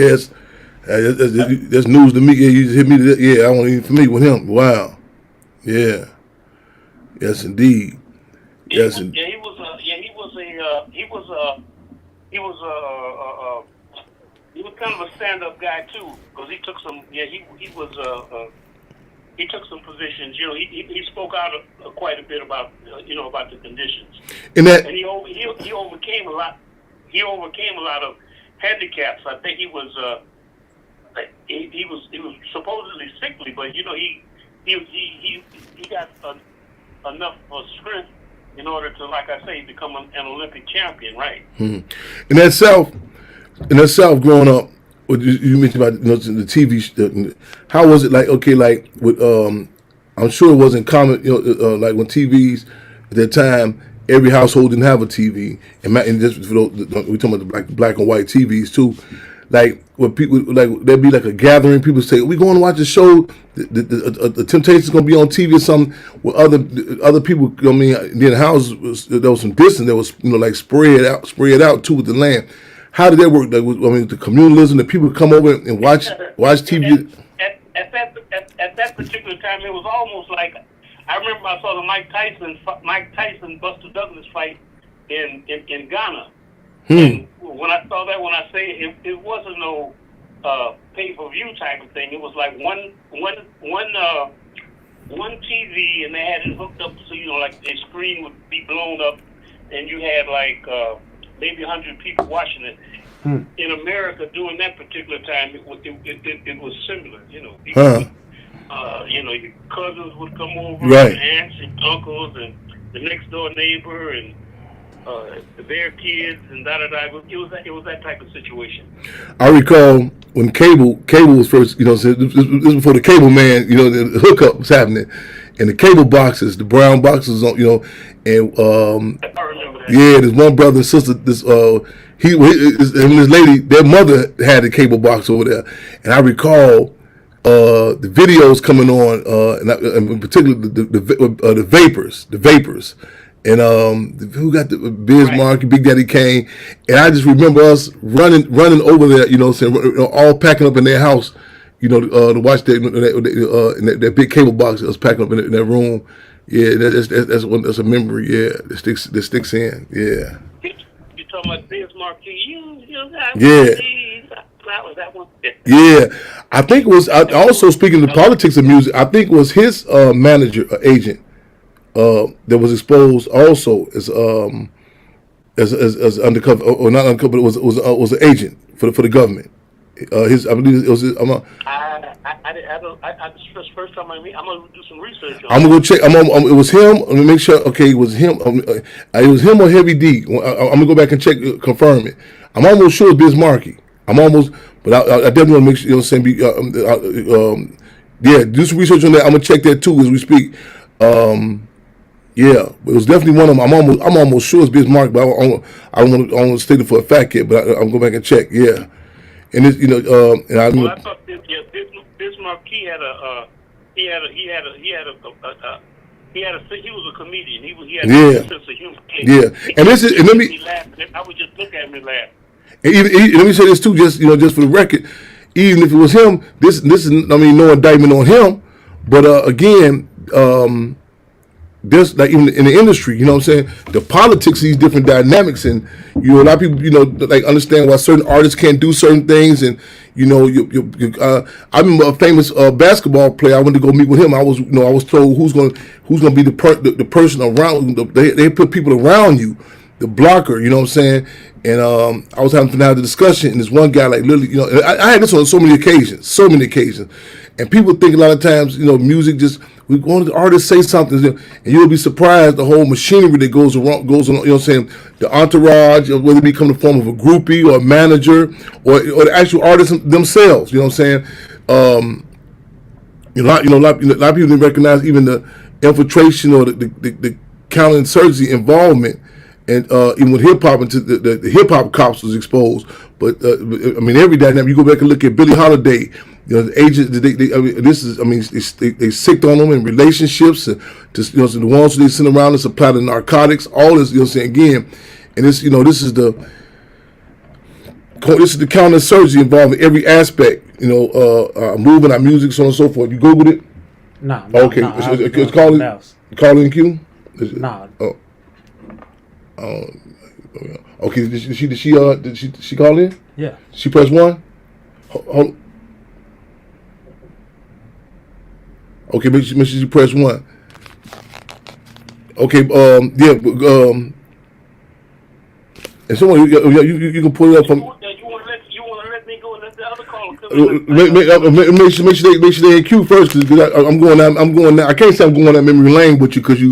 S1: news to me. Yeah, you just hit me. Yeah, I want to be familiar with him. Wow. Yeah. Yes, indeed. Yes.
S6: He was kind of a stand-up guy too, because he took some. Yeah, he took some positions. He spoke out quite a bit about about the conditions.
S1: And
S6: he overcame a lot. He overcame a lot of handicaps. I think he was supposedly sickly, but he got enough strength in order to, like I say, become an Olympic champion, right?
S1: In that South growing up, what you mentioned about the TV. How was it like? Okay, like with I'm sure it wasn't common. Like when TVs at that time, every household didn't have a TV, and just we talking about the black and white TVs too. Like when people there'd be like a gathering, people say we going to watch a show. The Temptations gonna be on TV or something with other people. I mean, in the house there was some distance. There was like spread out too with the land. How did that work? The communalism that people come over and watch TV.
S6: At that particular time, it was almost like I remember I saw the Mike Tyson Buster Douglas fight in Ghana. And when I saw that, when I say it wasn't no pay-per-view type of thing. It was like one TV, and they had it hooked up so like the screen would be blown up, and you had like maybe 100 people watching it. In America, during that particular time, it was similar. People, your cousins would come over,
S1: right,
S6: and aunts and uncles, and the next door neighbor, and their kids, and da da da. It was that type of situation.
S1: I recall when cable was first. This was before the cable man. The hookup was happening, and the cable boxes, the brown boxes on. And
S6: I remember that.
S1: Yeah, there's one brother and sister. He and this lady, their mother had a cable box over there, and I recall the videos coming on, and particularly the Vapors, and who got the Biz Markie, Big Daddy Kane, and I just remember us running over there, all packing up in their house, to watch that big cable box. Us packing up in that room, Yeah, that's a memory. Yeah, that sticks in. Yeah.
S6: You talking about Biz Marquis? You got
S1: Yeah.
S6: that one.
S1: Yeah, I think it was. Also, speaking of the politics of music, I think it was his manager, agent, that was exposed also as undercover or not undercover, but it was an agent for the government. I believe it was.
S6: This first time I meet. I'm gonna do some research.
S1: I'm gonna go check. It was him. Let me make sure. Okay, it was him. It was him or Heavy D. I'm gonna go back and check, confirm it. I'm almost sure it's Biz Markie. But I definitely want to make sure. You know what I'm saying? Yeah, do some research on that. I'm gonna check that too as we speak. Yeah, but it was definitely one of them. I'm almost sure it's Biz Markie, but I don't want to state it for a fact yet. But I'm going back and check. Yeah, and it's and I.
S6: Well, I thought Biz Markie had he was a comedian. He had a sense of humor.
S1: Yeah, and let me.
S6: He laughed. I would just look at him and laugh.
S1: And let me say this too, just for the record, even if it was him, this is no indictment on him, but again, there's like even in the industry, you know what I'm saying, the politics, these different dynamics, and a lot of people like understand why certain artists can't do certain things, and I remember a famous basketball player. I went to go meet with him. I was told who's gonna be the person around. They put people around you, the blocker. You know what I'm saying. And I was having to have the discussion, and this one guy, like literally, I had this on so many occasions, and people think a lot of times, music just, we want the artist say something, and you'll be surprised the whole machinery that goes on, you know what I'm saying, the entourage, whether it become the form of a groupie or a manager or the actual artists themselves, you know what I'm saying. A lot of people didn't recognize even the infiltration or the counterinsurgency involvement. And even with hip hop, until the hip hop cops was exposed, but I mean every dynamic. You go back and look at Billie Holiday, the agents. They sicked on them in relationships, and just the ones they sent around and supply the narcotics. All this, again, and this this is the counterinsurgency involving every aspect. Moving our music, so on and so forth. You Googled it?
S2: Nah.
S1: Okay, it's calling Q.
S2: Nah.
S1: Okay. Did she call in?
S2: Yeah.
S1: She pressed 1. Hold. Okay, make sure she pressed 1. Okay. And someone you can pull it up from.
S6: You want to let me go and let the other caller come in?
S1: Make sure they in queue first, because I'm going now. I can't say I'm going down memory lane with you, because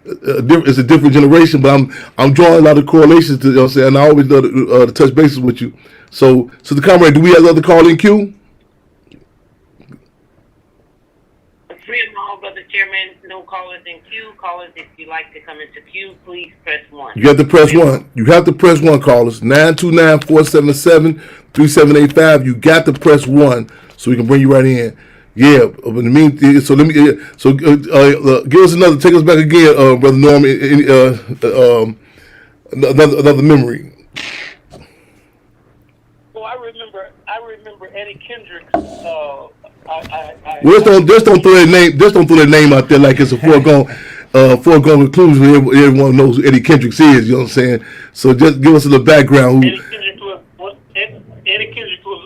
S1: it's a different generation, but I'm drawing a lot of correlations to, and I always love to touch bases with you. So the comrade, do we have the other call in queue?
S3: Free and all, Brother Chairman. No callers in queue. Callers, if you like to come into queue, please press 1.
S1: You have to press 1. You have to press 1, callers. 929-477-3785. You got to press 1 so we can bring you right in. Yeah, but in the meantime, so let me. Give us another. Take us back again, Brother Norm. Another memory.
S6: Well, I remember Eddie Kendricks.
S1: Just don't throw that name. Just don't throw that name out there like it's a foregone conclusion. Everyone knows who Eddie Kendricks is. You know what I'm saying? So just give us a little background.
S6: Eddie Kendricks was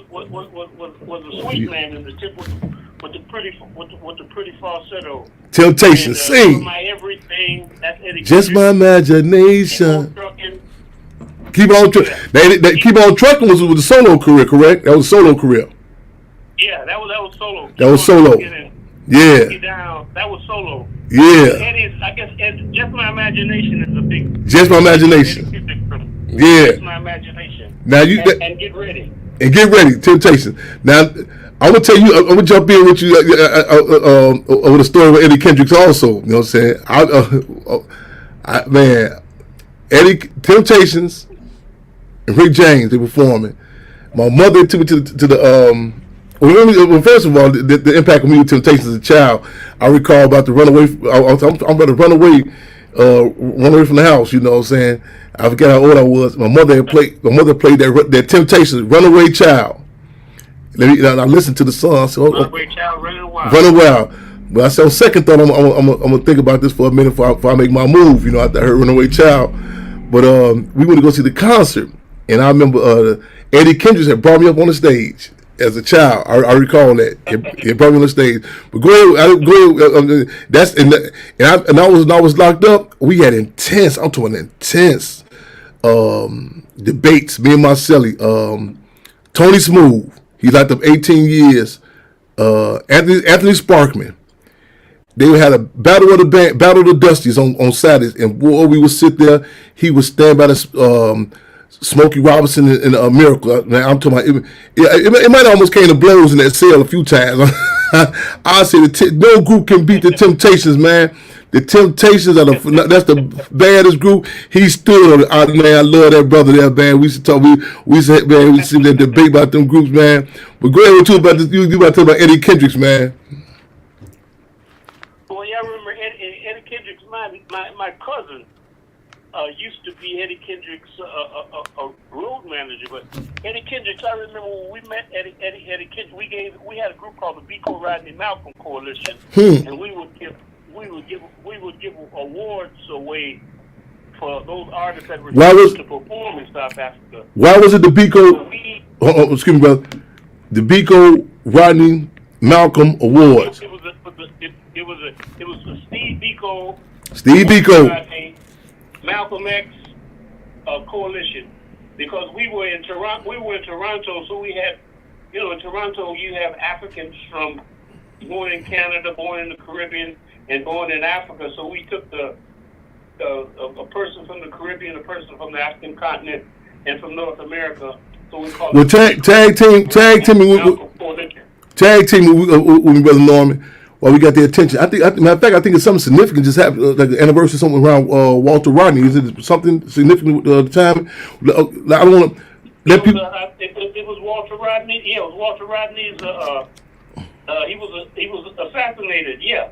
S6: a sweet man in the tip with the pretty falsetto.
S1: Temptation, sing.
S6: My everything. That's Eddie
S1: Just
S6: Kendricks.
S1: my imagination. Keep on trucking. They keep on trucking was the solo career, correct? That was a solo career.
S6: Yeah, that was solo.
S1: That was solo. Yeah.
S6: That was solo.
S1: Yeah.
S6: I guess Just My Imagination is a big.
S1: Just My Imagination. Yeah.
S6: Just My Imagination.
S1: Now
S6: and Get Ready.
S1: And Get Ready. Temptation. Now I'm gonna tell you. I'm gonna jump in with you with a story with Eddie Kendricks also. You know what I'm saying? Eddie Temptations and Rick James, they performing. My mother took me to the well, first of all, the impact of me with Temptations as a child. I recall about the runaway. I'm about to run away from the house. You know what I'm saying? I forget how old I was. My mother played that Temptations, Runaway Child. I listened to the song. So,
S6: Runaway Child, Running Wild.
S1: Running Wild. But I said on second thought, I'm gonna think about this for a minute before I make my move. You know, after I heard Runaway Child. But we went to go see the concert, and I remember Eddie Kendricks had brought me up on the stage as a child. I recall that he brought me on the stage. But go ahead. That's and I was locked up. We had intense. I'm talking intense debates. Me and Marcelli, Tony Smooth. He locked up 18 years. Anthony Sparkman. They had a battle of the Dusties on Saturdays, and boy, we would sit there. He would stand by the Smokey Robinson and Miracle. Man, I'm talking about it might almost came to blows in that cell a few times. I say no group can beat the Temptations, man. The Temptations that's the baddest group. He stood on it. Man, I love that brother there, man. We used to talk. We used to sit there debate about them groups, man. But go ahead, about this. You about to talk about Eddie Kendricks, man.
S6: Well, yeah, I remember Eddie Kendricks. My cousin used to be Eddie Kendricks' road manager. But Eddie Kendricks, I remember when we met Eddie Kendricks, we had a group called the Biko Rodney Malcolm Coalition, and we would give awards away for those artists that were to perform in South Africa.
S1: Why was it the Biko? Excuse me, brother. The Biko Rodney Malcolm Awards.
S6: It was the Steve
S1: Biko.
S6: Rodney, Malcolm X coalition, because we were in Toronto, so we had, in Toronto you have Africans from born in Canada, born in the Caribbean, and born in Africa. So we took a person from the Caribbean, a person from the African continent, and from North America. So we called
S1: tag team with me, brother Norman. Well, we got their attention. Matter of fact, I think it's something significant just happened, like the anniversary, something around Walter Rodney. Is it something significant at the time? I don't want to let people.
S6: It was Walter Rodney. Yeah, it was Walter Rodney's. He was assassinated. Yeah.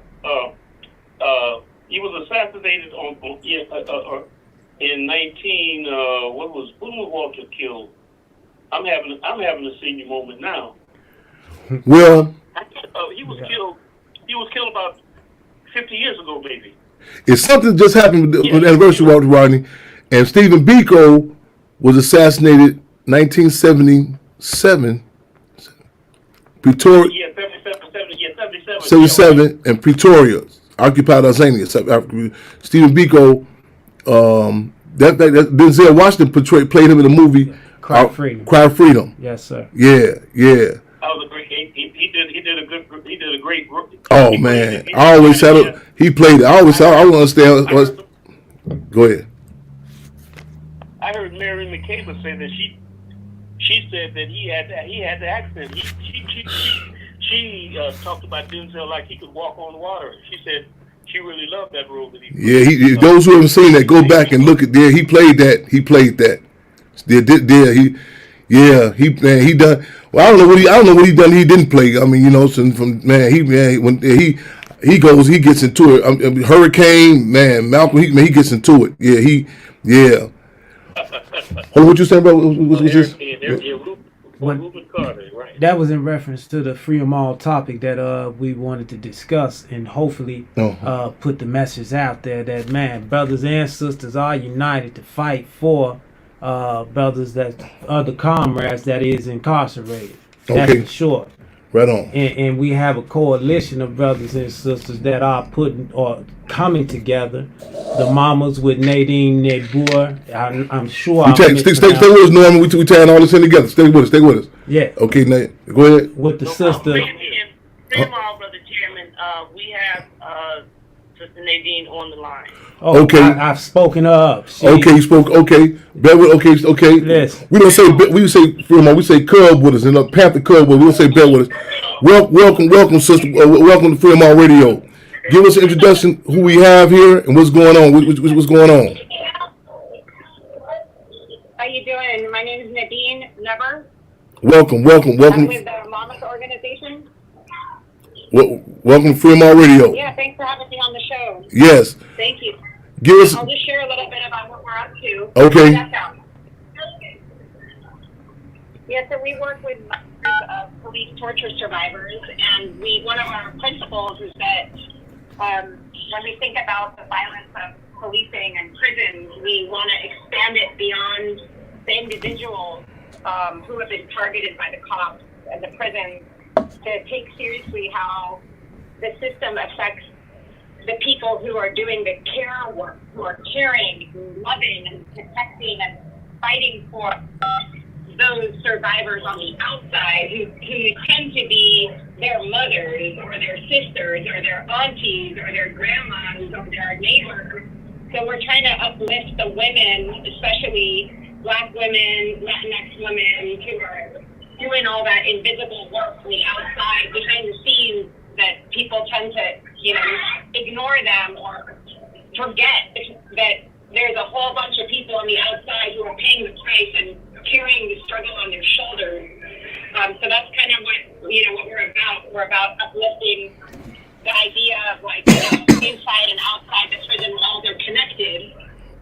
S6: He was assassinated in 19. When was Walter killed? I'm having a senior moment now.
S1: Well,
S6: he was killed. He was killed about 50 years ago, maybe.
S1: If something just happened with the anniversary of Walter Rodney, and Stephen Biko was assassinated 1977, Pretoria.
S6: Yeah, 77.
S1: 77 in Pretoria, occupied Tanzania, South Africa. Stephen Biko, that Denzel Washington played him in the movie
S2: Cry of Freedom.
S1: Cry of Freedom.
S2: Yes, sir.
S1: Yeah.
S6: That was a great. He did a great.
S1: Oh man, I always said he played it. I don't understand. Go ahead.
S6: I heard Mary McCabe say that she said that he had the accent. She talked about Denzel like he could walk on water. She said she really loved that role that he played.
S1: Yeah, those who haven't seen that, go back and look at there. He played that. He done. Well, I don't know what he done. He didn't play. I mean, when he goes, he gets into it. Hurricane, man, Malcolm, he gets into it. Yeah. Hold on, what you saying, bro? What's this?
S6: Ruben Carter, right?
S2: That was in reference to the Free 'em all topic that we wanted to discuss, and hopefully put the message out there that, man, brothers and sisters are united to fight for brothers other comrades that is incarcerated. That's for sure.
S1: Right on.
S2: And we have a coalition of brothers and sisters that are coming together. The mamas with Nadine Neboer. I'm sure.
S1: Stay with us, Norman. We tying all this in together. Stay with us.
S2: Yeah.
S1: Okay, Nate. Go ahead.
S2: With the sister.
S3: Freedom all, Brother Chairman. We have Sister Nadine on the line.
S2: Oh,
S1: okay.
S2: I've spoken her up.
S1: Okay, you spoke. Okay, okay.
S2: Yes.
S1: We don't say Freedom. We say Cub with us, and Panther Cub with us. We don't say Bet with us. Welcome, sister. Welcome to Freedom All Radio. Give us an introduction. Who we have here and what's going on. What's going on?
S5: How you doing? My name is Nadine Never.
S1: Welcome.
S5: I'm with the Mamas organization.
S1: Welcome to Freedom All Radio.
S5: Yeah, thanks for having me on the show.
S1: Yes.
S5: Thank you.
S1: I'll
S5: just share a little bit about what we're up to.
S1: Okay.
S5: Yeah, so we work with
S7: of police torture survivors, and one of our principles is that when we think about the violence of policing and prisons, we want to expand it beyond the individuals who have been targeted by the cops and the prisons, to take seriously how the system affects the people who are doing the care work, who are caring, loving, and protecting and fighting for those survivors on the outside who tend to be their mothers or their sisters or their aunties or their grandmas or their neighbors. So we're trying to uplift the women, especially Black women, Latinx women, who are doing all that invisible work on the outside, behind the scenes, that people tend to, ignore them or forget that there's a whole bunch of people on the outside who are paying the price and carrying the struggle on their shoulders. So that's kind of what we're about. We're about uplifting the idea of inside and outside the prison walls are connected,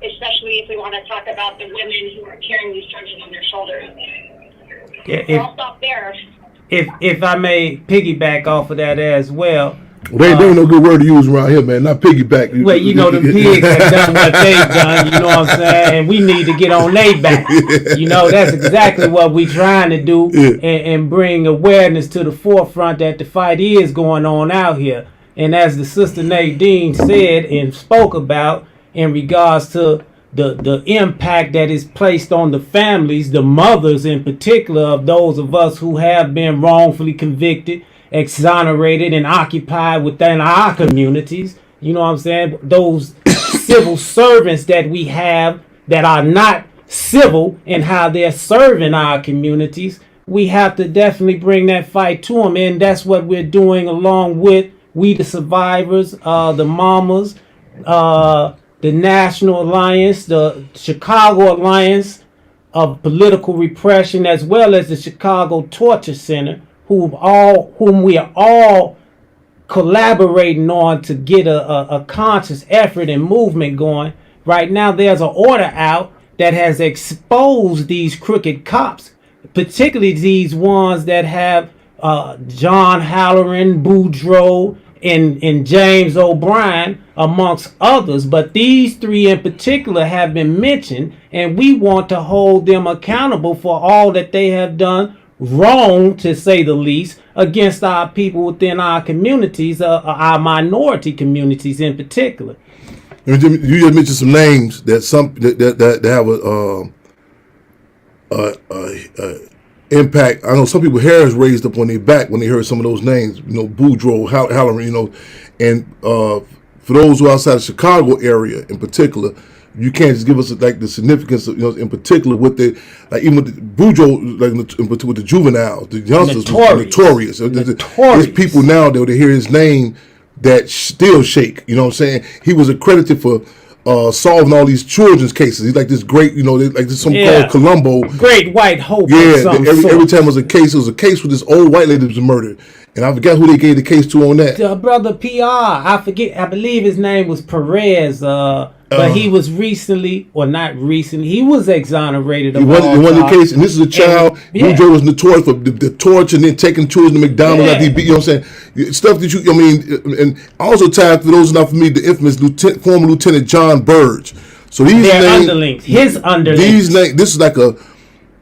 S7: especially if we want to talk about the women who are carrying these struggles on their shoulders.
S2: Yeah,
S7: I'll stop there.
S2: If I may piggyback off of that as well.
S1: Well, they ain't no good word to use around here, man. Not piggyback.
S2: Well, the pigs have done what they've done, you know what I'm saying? And we need to get on their back. That's exactly what we're trying to do, and bring awareness to the forefront that the fight is going on out here. And as the sister Nadine said and spoke about in regards to the impact that is placed on the families, the mothers in particular, of those of us who have been wrongfully convicted, exonerated, and occupied within our communities. You know what I'm saying? Those civil servants that we have that are not civil in how they're serving our communities, we have to definitely bring that fight to them. And that's what we're doing along with We the Survivors, the Mamas, the National Alliance, the Chicago Alliance of Political Repression, as well as the Chicago Torture Center, whom we are all collaborating on to get a conscious effort and movement going. Right now, there's an order out that has exposed these crooked cops, particularly these ones that have John Halloran, Boudreaux, and James O'Brien, amongst others. But these three in particular have been mentioned, and we want to hold them accountable for all that they have done wrong, to say the least, against our people within our communities, our minority communities in particular.
S1: You just mentioned some names that have impact. I know some people hair is raised up on their back when they heard some of those names. Boudreaux, Halloran. And for those who are outside the Chicago area in particular, you can't just give us the significance of, in particular with even with the Boudreaux, with the juveniles, the youngsters, notorious. There's people now that hear his name that still shake. You know what I'm saying? He was accredited for solving all these children's cases. He's like this great, like this called Columbo.
S2: Great White Hope.
S1: Yeah, every time it was a case with this old white lady that was murdered. And I forgot who they gave the case to on that.
S2: Brother PR, I believe his name was Perez, but he was not recently, he was exonerated. It wasn't
S1: the case, and this is a child. Boudreaux was notorious for the torture and then taking children to McDonald's after he beat, you know what I'm saying? Stuff that and also tied to those not for me, the infamous former Lieutenant John Burge. So these
S2: underlings, his underlings.
S1: These names, this is like a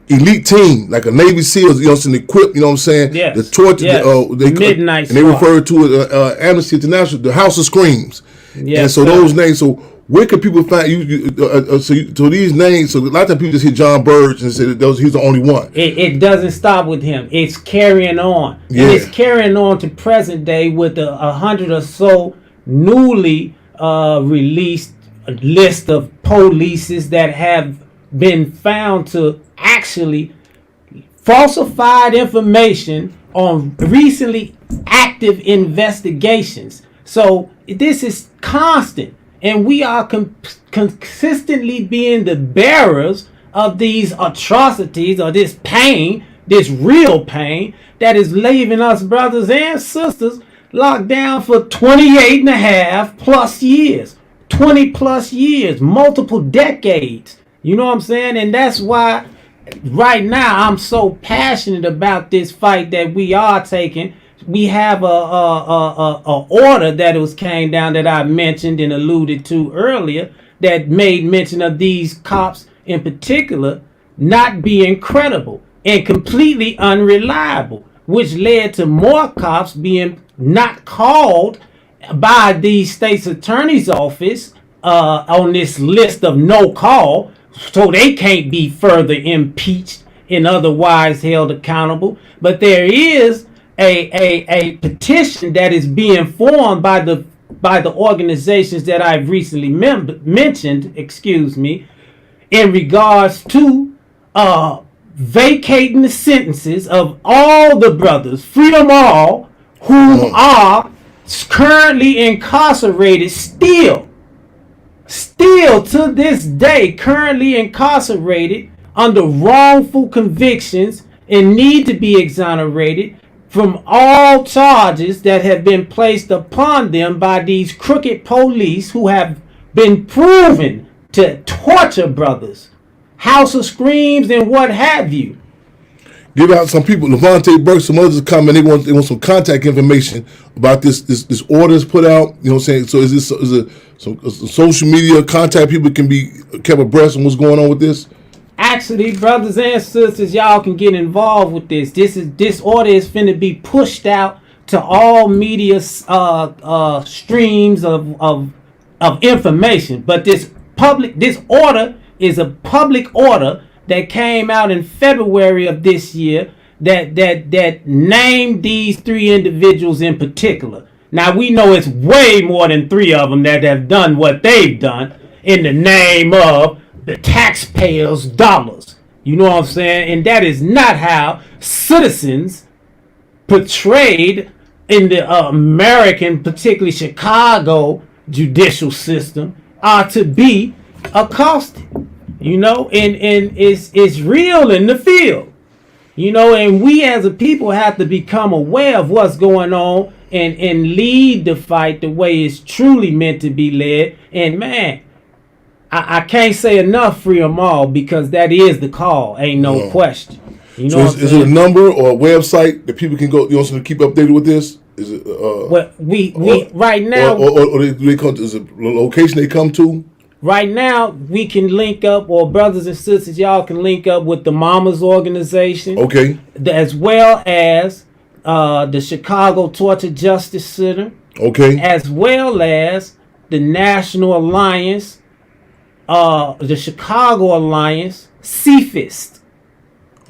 S1: elite team, like a Navy SEALs, equipped, you know what I'm saying?
S2: Yes.
S1: The torture,
S2: Midnight
S1: and they refer to it, Amnesty International, the House of Screams.
S2: Yes,
S1: and so those names, so where can people find so these names, so a lot of times people just hit John Burge and say that he's the only one.
S2: It doesn't stop with him. It's carrying on. Yeah. And it's carrying on to present day with 100 or so newly released list of polices that have been found to actually falsified information on recently active investigations. So this is constant, and we are consistently being the bearers of these atrocities, or this pain, this real pain that is leaving us brothers and sisters locked down for 28 and a half plus years, 20 plus years, multiple decades. You know what I'm saying? And that's why right now I'm so passionate about this fight that we are taking. We have a order that was came down that I mentioned and alluded to earlier that made mention of these cops in particular not being credible and completely unreliable, which led to more cops being not called by the state's attorney's office on this list of no call, so they can't be further impeached and otherwise held accountable. But there is a petition that is being formed by the organizations that I've recently mentioned, in regards to vacating the sentences of all the brothers, Freedom All, who are currently incarcerated still to this day, currently incarcerated under wrongful convictions and need to be exonerated from all charges that have been placed upon them by these crooked police who have been proven to torture brothers, House of Screams, and what have you.
S1: Give out some people, Levante Burke, some others coming. They want some contact information about this order is put out. You know what I'm saying? So is it some social media contact people can be kept abreast on what's going on with this?
S2: Actually, brothers and sisters, y'all can get involved with this. This order is finna be pushed out to all media streams of information. But this order is a public order that came out in February of this year that named these 3 individuals in particular. Now we know it's way more than 3 of them that have done what they've done in the name of the taxpayers' dollars. You know what I'm saying? And that is not how citizens portrayed in the American, particularly Chicago judicial system are to be accosted. You know, and it's real in the field. You know, and we as a people have to become aware of what's going on and lead the fight the way it's truly meant to be led. And man, I can't say enough, free them all, because that is the call. Ain't no question. You know,
S1: so is it a number or a website that people can go? You want to keep updated with this? Is it?
S2: Well, we right now,
S1: or do they come? Is it a location they come to?
S2: Right now, we can link up, or brothers and sisters, y'all can link up with the Mamas organization.
S1: Okay.
S2: As well as the Chicago Torture Justice Center.
S1: Okay.
S2: As well as the National Alliance, the Chicago Alliance, CFIST.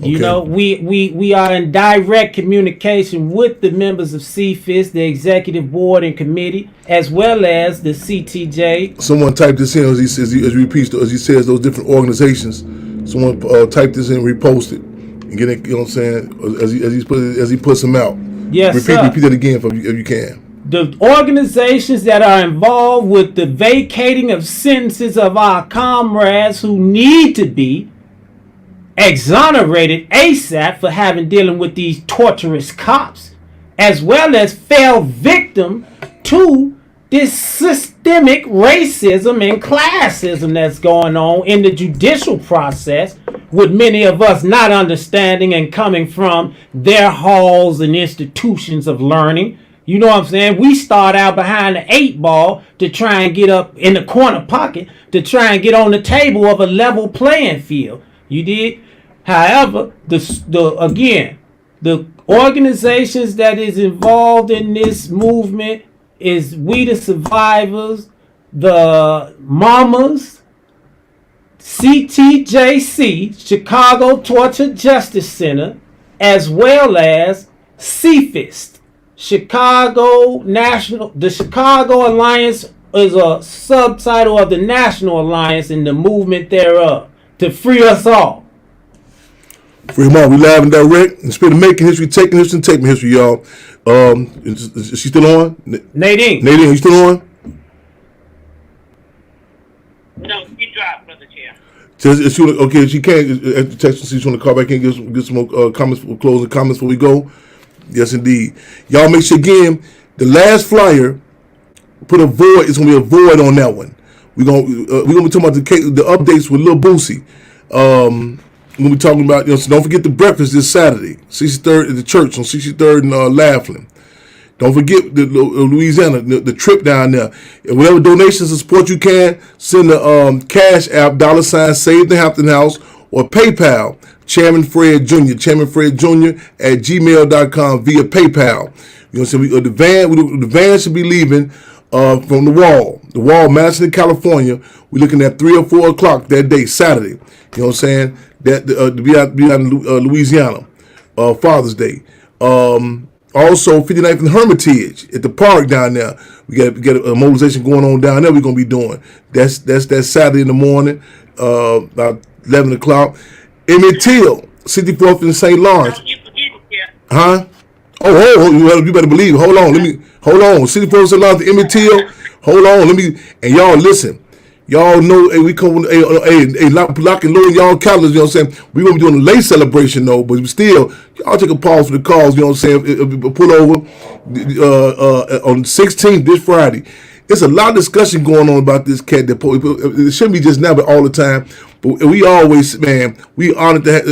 S2: You know, we are in direct communication with the members of CFIST, the executive board and committee, as well as the CTJ.
S1: Someone type this in as he says, as he says those different organizations. Someone type this in, repost it, and get it. You know what I'm saying? As he puts them out.
S2: Yes,
S1: repeat that again if you can.
S2: The organizations that are involved with the vacating of sentences of our comrades who need to be exonerated ASAP for dealing with these torturous cops, as well as fell victim to this systemic racism and classism that's going on in the judicial process, with many of us not understanding and coming from their halls and institutions of learning. You know what I'm saying? We start out behind the 8 ball to try and get up in the corner pocket to try and get on the table of a level playing field. You did? However, the organizations that is involved in this movement is We the Survivors, the Mamas, CTJC, Chicago Torture Justice Center, as well as CFIST. The Chicago Alliance is a subtitle of the National Alliance and the movement thereof to free us all.
S1: Free them all. We live and direct. In the spirit of making history, taking history, and taking history, y'all. Is she still on?
S2: Nadine,
S1: are you still on?
S3: No, you dropped, Brother Chair.
S1: Okay, she can't text and see she want to call back and get some more closing comments before we go. Yes, indeed. Y'all make sure again, the last flyer put a void. It's gonna be a void on that one. We're gonna be talking about the updates with Lil Boosie. We'll be talking about, so don't forget the breakfast this Saturday, 63rd at the church on 63rd and Laughlin. Don't forget the Louisiana, the trip down there. And whatever donations and support you can, send the Cash App, $ Save the Hampton House, or PayPal, Chairman Fred Jr. at gmail.com via PayPal. You know what I'm saying? The van should be leaving from the Wall, Madison, California. We're looking at 3 or 4 o'clock that day, Saturday. You know what I'm saying? That to be out in Louisiana, Father's Day. Also, 59th and Hermitage at the park down there. We got a mobilization going on down there. We're gonna be doing. That's that Saturday in the morning, about 11 o'clock. Emmett Till, 64th and St. Lawrence.
S3: Don't you forget it, yeah.
S1: Huh? Oh, you better believe. Hold on. 64th and St. Lawrence, Emmett Till. Hold on. And y'all listen. Y'all know, we come, lock and load y'all calendars, you know what I'm saying? We're going to be doing a late celebration, though, but still, y'all take a pause for the calls, you know what I'm saying? Pull over on the 16th, this Friday. There's a lot of discussion going on about this cat. It shouldn't be just now, but all the time. But we always, man, we honored to have,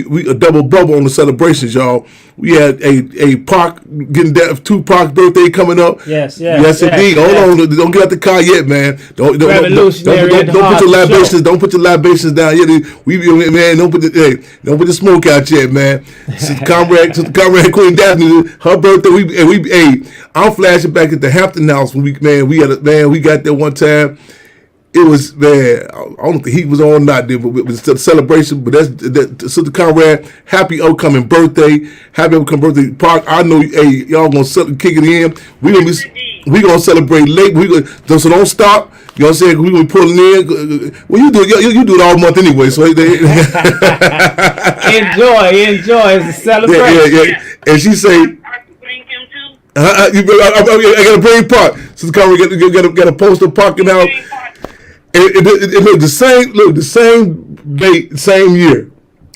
S1: we a double bubble on the celebrations, y'all. We had a Pac getting that Tupac's birthday coming up.
S2: Yes,
S1: indeed. Hold on, don't get out the car yet, man. Don't put your libations. Don't put your libations down yet. Man, don't put the smoke out yet, man. Comrade Queen Daphne, her birthday. I'm flashing back at the Hampton House when we got there one time. It was, man, I don't know if the heat was on or not there, but it was a celebration. But that's Sister Conrad, happy upcoming birthday. Happy upcoming birthday. Park, I know, y'all gonna kick it in. We gonna celebrate late. So don't stop. You know what I'm saying? We gonna be pulling in. Well, you do it all month anyway. So
S2: enjoy. It's a celebration.
S1: Yeah. And she say,
S3: Bring him too.
S1: I gotta bring Park. Sister Conrad got a poster parking out. It looked the same date, same year.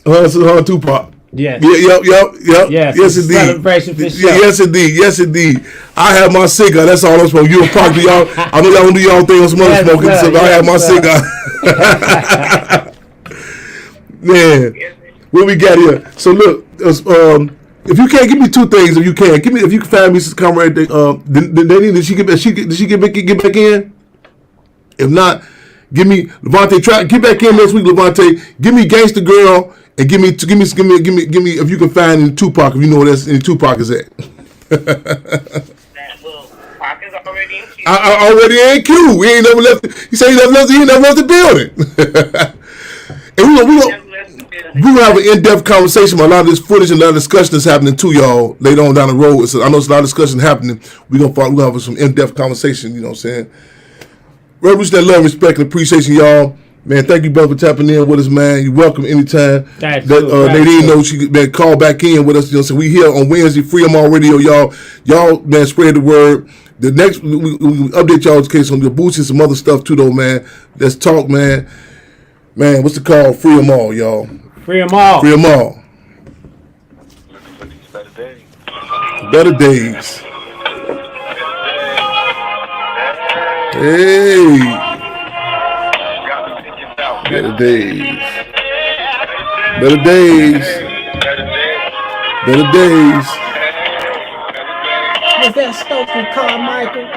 S1: Tupac.
S2: Yes.
S1: Yep. Yes, indeed.
S2: Celebration for sure.
S1: Yes, indeed. I have my cigar. That's all I'm smoking. You and Park do y'all. I know y'all gonna do y'all thing on some other smoking, so I have my cigar. Man, what we got here? So look, if you can't give me 2 things, if you can find me some Comrade. Did she get back in? If not, give me Levante. Get back in next week, Levante. Give me Gangsta Girl, and give me. If you can find in Tupac, if you know where that's in Tupac is at.
S3: Pac is already in queue.
S1: Already in queue. We ain't never left. He said he never left the building. And we gonna have an in-depth conversation about a lot of this footage and a lot of discussion that's happening too, y'all, later on down the road. So I know there's a lot of discussion happening. We're gonna have some in-depth conversation. You know what I'm saying? Revolution, that love, respect, and appreciation, y'all. Man, thank you, brother, for tapping in with us, man. You're welcome anytime. Nadine knows she can call back in with us. You know, so we here on Wednesday, Freedom All Radio, y'all. Y'all, man, spread the word. The next, we update y'all's case on the boots and some other stuff too, though, man. Let's talk, man. Man, what's the call? Free them all, y'all.
S2: Free them all.
S1: Free them all.
S6: Looking for these better days.
S1: Better days. Hey. Better days. Better days. Better days.
S2: Was that Stokely Carmichael?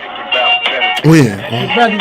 S1: When?
S2: Brother,